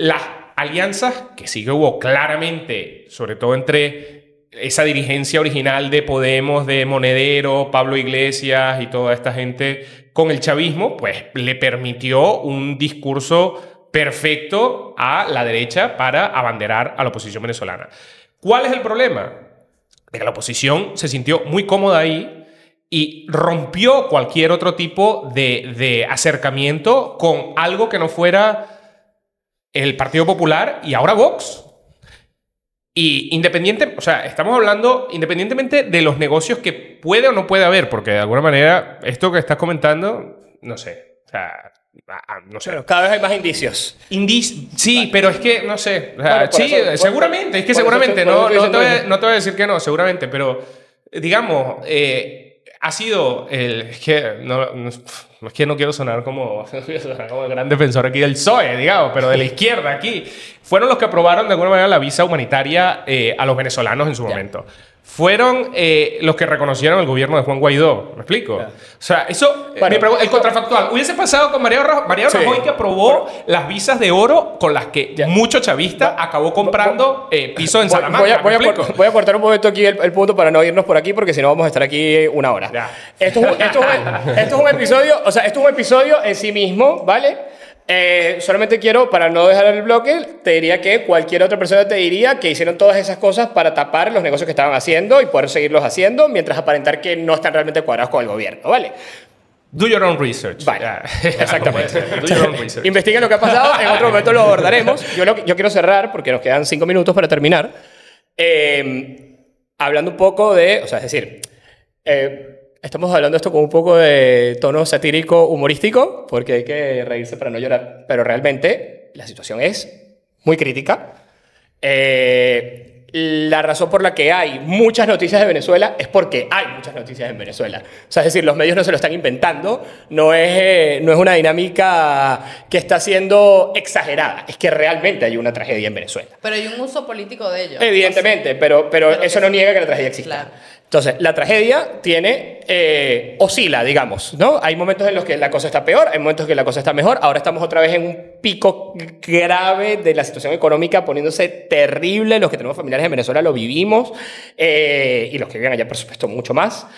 las alianzas que sí que hubo claramente, sobre todo entre esa dirigencia original de Podemos, de Monedero, Pablo Iglesias y toda esta gente con el chavismo, pues le permitió un discurso perfecto a la derecha para abanderar a la oposición venezolana. ¿Cuál es el problema? De que la oposición se sintió muy cómoda ahí y rompió cualquier otro tipo de acercamiento con algo que no fuera el Partido Popular y ahora Vox. Y estamos hablando independientemente de los negocios que puede o no puede haber, porque de alguna manera esto que estás comentando, no sé, o sea, no sé. Pero cada vez hay más indicios. Sí, pero es que, no sé. O sea, Bueno, sí, seguramente, es que seguramente, no no te voy a decir que no, seguramente, pero digamos, ha sido es que no quiero sonar como el gran defensor aquí del PSOE, digamos, pero de la izquierda aquí. Fueron los que aprobaron de alguna manera la visa humanitaria a los venezolanos en su momento. Fueron los que reconocieron el gobierno de Juan Guaidó. ¿Me explico? O sea, eso, el contrafactual. Hubiese pasado con Mariano Rajoy, que aprobó las visas de oro con las que mucho chavista acabó comprando pisos en Salamanca. Voy a cortar un momento aquí el punto para no irnos por aquí, porque si no vamos a estar aquí una hora. Esto es un episodio, o sea, esto es un episodio en sí mismo, ¿vale? Solamente quiero, para no dejar el bloque, te diría que cualquier otra persona te diría que hicieron todas esas cosas para tapar los negocios que estaban haciendo y poder seguirlos haciendo mientras aparentar que no están realmente cuadrados con el gobierno, ¿vale? Do your own research. Vale, exactamente. Do your own research. Investiguen lo que ha pasado, en otro momento lo abordaremos. Yo quiero cerrar, porque nos quedan 5 minutos para terminar, hablando un poco de, o sea, es decir, estamos hablando esto con un poco de tono satírico, humorístico, porque hay que reírse para no llorar, pero realmente la situación es muy crítica. La razón por la que hay muchas noticias de Venezuela es porque hay muchas noticias en Venezuela. O sea, es decir, los medios no se lo están inventando, no es una dinámica que está siendo exagerada, es que realmente hay una tragedia en Venezuela. Pero hay un uso político de ello. Evidentemente, pero eso no niega que la tragedia exista. Claro. Entonces, la tragedia oscila, digamos, ¿no? Hay momentos en los que la cosa está peor, hay momentos en que la cosa está mejor. Ahora estamos otra vez en un pico grave de la situación económica poniéndose terrible. Los que tenemos familiares en Venezuela lo vivimos, y los que viven allá, por supuesto, mucho más.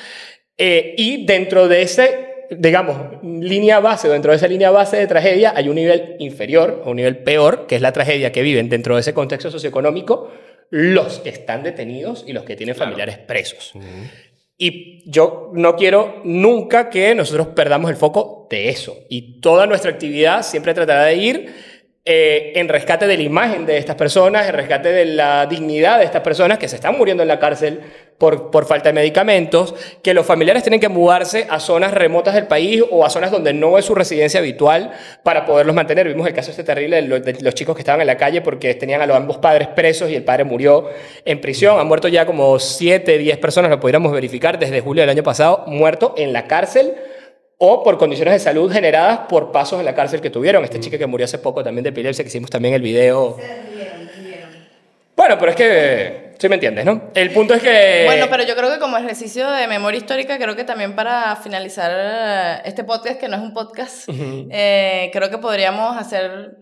Y dentro de ese, digamos, línea base, dentro de esa línea base de tragedia, hay un nivel inferior, un nivel peor, que es la tragedia que viven dentro de ese contexto socioeconómico los que están detenidos y los que tienen familiares presos. Y yo no quiero nunca que nosotros perdamos el foco de eso. Y toda nuestra actividad siempre tratará de ir en rescate de la imagen de estas personas, en rescate de la dignidad de estas personas que se están muriendo en la cárcel por falta de medicamentos, que los familiares tienen que mudarse a zonas remotas del país o a zonas donde no es su residencia habitual para poderlos mantener. Vimos el caso este terrible de los chicos que estaban en la calle porque tenían a los ambos padres presos y el padre murió en prisión. Han muerto ya como 7, 10 personas, lo pudiéramos verificar, desde julio del año pasado, muerto en la cárcel o por condiciones de salud generadas por pasos en la cárcel que tuvieron. Esta chica que murió hace poco también de epilepsia, que hicimos también el video. Bueno, pero es que... Sí me entiendes, ¿no? El punto es que... Bueno, pero yo creo que como ejercicio de memoria histórica, creo que también para finalizar este podcast, que no es un podcast, creo que podríamos hacer...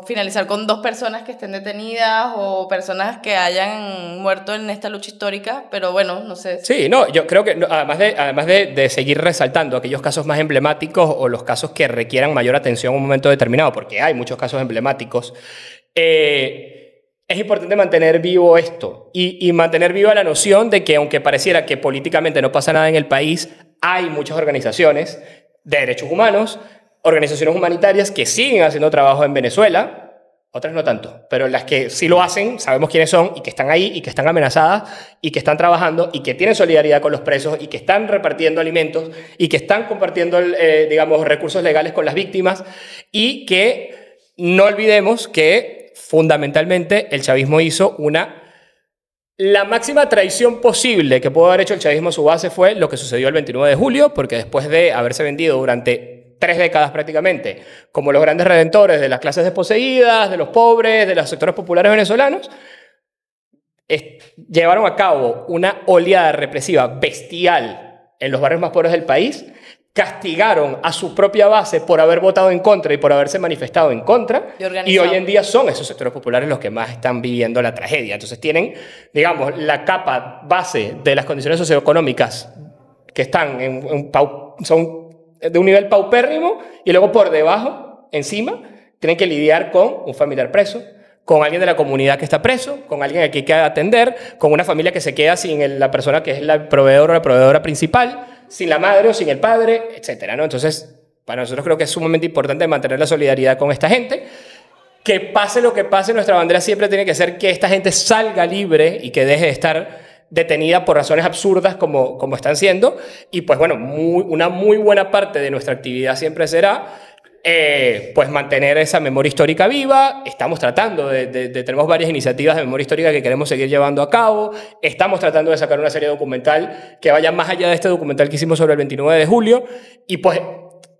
finalizar con 2 personas que estén detenidas o personas que hayan muerto en esta lucha histórica, pero bueno, no sé. Sí, no, yo creo que además de seguir resaltando aquellos casos más emblemáticos o los casos que requieran mayor atención en un momento determinado, porque hay muchos casos emblemáticos, es importante mantener vivo esto y mantener viva la noción de que aunque pareciera que políticamente no pasa nada en el país, hay muchas organizaciones de derechos humanos, organizaciones humanitarias que siguen haciendo trabajo en Venezuela, otras no tanto, pero las que sí lo hacen, sabemos quiénes son y que están ahí y que están amenazadas y que están trabajando y que tienen solidaridad con los presos y que están repartiendo alimentos y que están compartiendo, digamos, recursos legales con las víctimas y que no olvidemos que fundamentalmente el chavismo hizo la máxima traición posible que pudo haber hecho el chavismo a su base fue lo que sucedió el 29 de julio, porque después de haberse vendido durante 3 décadas prácticamente como los grandes redentores de las clases desposeídas, de los pobres, de los sectores populares venezolanos, llevaron a cabo una oleada represiva bestial en los barrios más pobres del país castigaron a su propia base por haber votado en contra y por haberse manifestado en contra, y hoy en día son esos sectores populares los que más están viviendo la tragedia. Entonces tienen, digamos, la capa base de las condiciones socioeconómicas que están son de un nivel paupérrimo, y luego por debajo, encima, tienen que lidiar con un familiar preso, con alguien de la comunidad que está preso, con alguien a quien hay que atender, con una familia que se queda sin la persona que es la proveedora o la proveedora principal, sin la madre o sin el padre, etcétera, ¿no? Entonces, para nosotros creo que es sumamente importante mantener la solidaridad con esta gente. Que pase lo que pase, nuestra bandera siempre tiene que ser que esta gente salga libre y que deje de estar detenida por razones absurdas como están siendo. Y pues bueno, una muy buena parte de nuestra actividad siempre será pues mantener esa memoria histórica viva. Estamos tratando tenemos varias iniciativas de memoria histórica que queremos seguir llevando a cabo. Estamos tratando de sacar una serie documental que vaya más allá de este documental que hicimos sobre el 29 de julio, y pues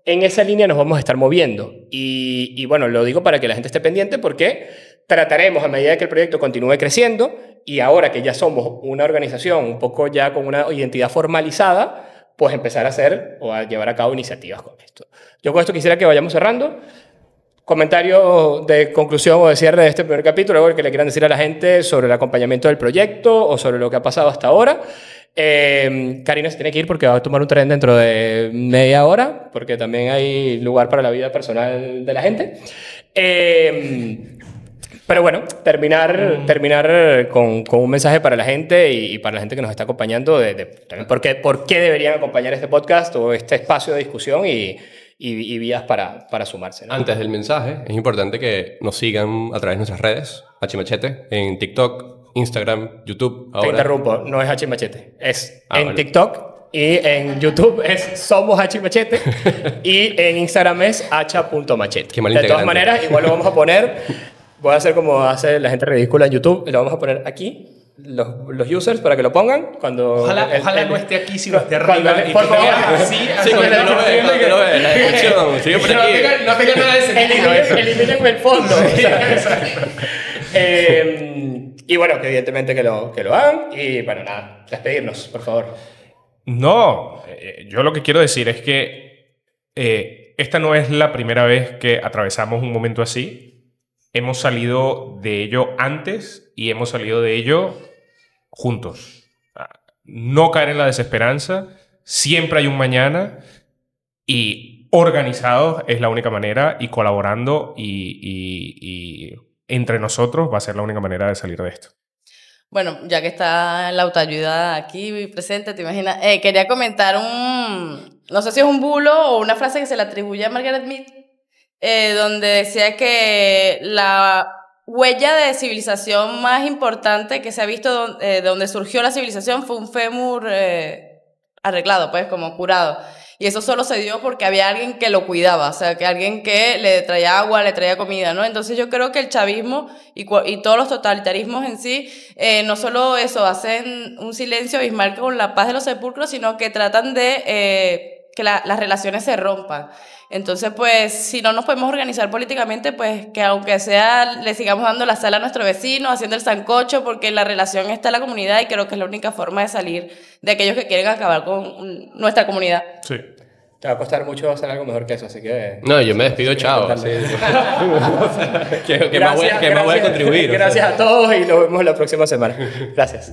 en esa línea nos vamos a estar moviendo. Y bueno, lo digo para que la gente esté pendiente, porque trataremos, a medida que el proyecto continúe creciendo, y ahora que ya somos una organización un poco ya con una identidad formalizada, pues empezar a hacer o a llevar a cabo iniciativas con esto. Yo con esto quisiera que vayamos cerrando. Comentario de conclusión o de cierre de este primer capítulo, algo que le quieran decir a la gente sobre el acompañamiento del proyecto o sobre lo que ha pasado hasta ahora. Karina se tiene que ir porque va a tomar un tren dentro de media hora, porque también hay lugar para la vida personal de la gente. Pero bueno, terminar con un mensaje para la gente y para la gente que nos está acompañando también por qué deberían acompañar este podcast o este espacio de discusión y vías para sumarse, ¿no? Antes del mensaje, es importante que nos sigan a través de nuestras redes, Hachimachete, en TikTok, Instagram, YouTube. Ahora. Te interrumpo, no es Hachimachete, es en bueno. TikTok y en YouTube es Somos Hachimachete y en Instagram es hacha.machete. Qué mal De todas integrante. maneras, igual lo vamos a poner... Voy a hacer como hace la gente ridícula en YouTube. Lo vamos a poner aquí, los users, para que lo pongan. Ojalá no esté aquí, sino esté cuando arriba. por favor. Sí, cuando tú lo ves, la descripción, sigue por aquí. No tenga nada de sentido eso. Eliminen el fondo. Y bueno, que evidentemente que lo hagan. Y bueno, nada, despedirnos, por favor. No, yo lo que quiero decir es que esta no es la primera vez que atravesamos un momento así. Hemos salido de ello antes y hemos salido de ello juntos. No caer en la desesperanza. Siempre hay un mañana, y organizados es la única manera, y colaborando y entre nosotros va a ser la única manera de salir de esto. Bueno, ya que está la autoayuda aquí presente, ¿te imaginas? Quería comentar no sé si es un bulo o una frase que se le atribuye a Margaret Mead, donde decía que la huella de civilización más importante que se ha visto donde surgió la civilización fue un fémur arreglado, pues, como curado. Y eso solo se dio porque había alguien que lo cuidaba, o sea, que alguien que le traía agua, le traía comida, ¿no? Entonces yo creo que el chavismo y todos los totalitarismos en sí, no solo eso, hacen un silencio abismal con la paz de los sepulcros, sino que tratan de que las relaciones se rompan. Entonces, pues, si no nos podemos organizar políticamente, pues que aunque sea, le sigamos dando la sala a nuestro vecino, haciendo el sancocho, porque la relación está en la comunidad y creo que es la única forma de salir de aquellos que quieren acabar con nuestra comunidad. Sí. Te va a costar mucho hacer algo mejor que eso, así que... No, yo me despido, chao. Dale. ¿Qué más voy a contribuir? Gracias a todos y nos vemos la próxima semana. Gracias.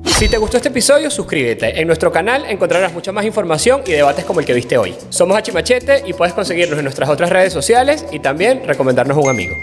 Si te gustó este episodio, suscríbete. En nuestro canal encontrarás mucha más información y debates como el que viste hoy. Somos Hachimachete y puedes conseguirnos en nuestras otras redes sociales y también recomendarnos a un amigo.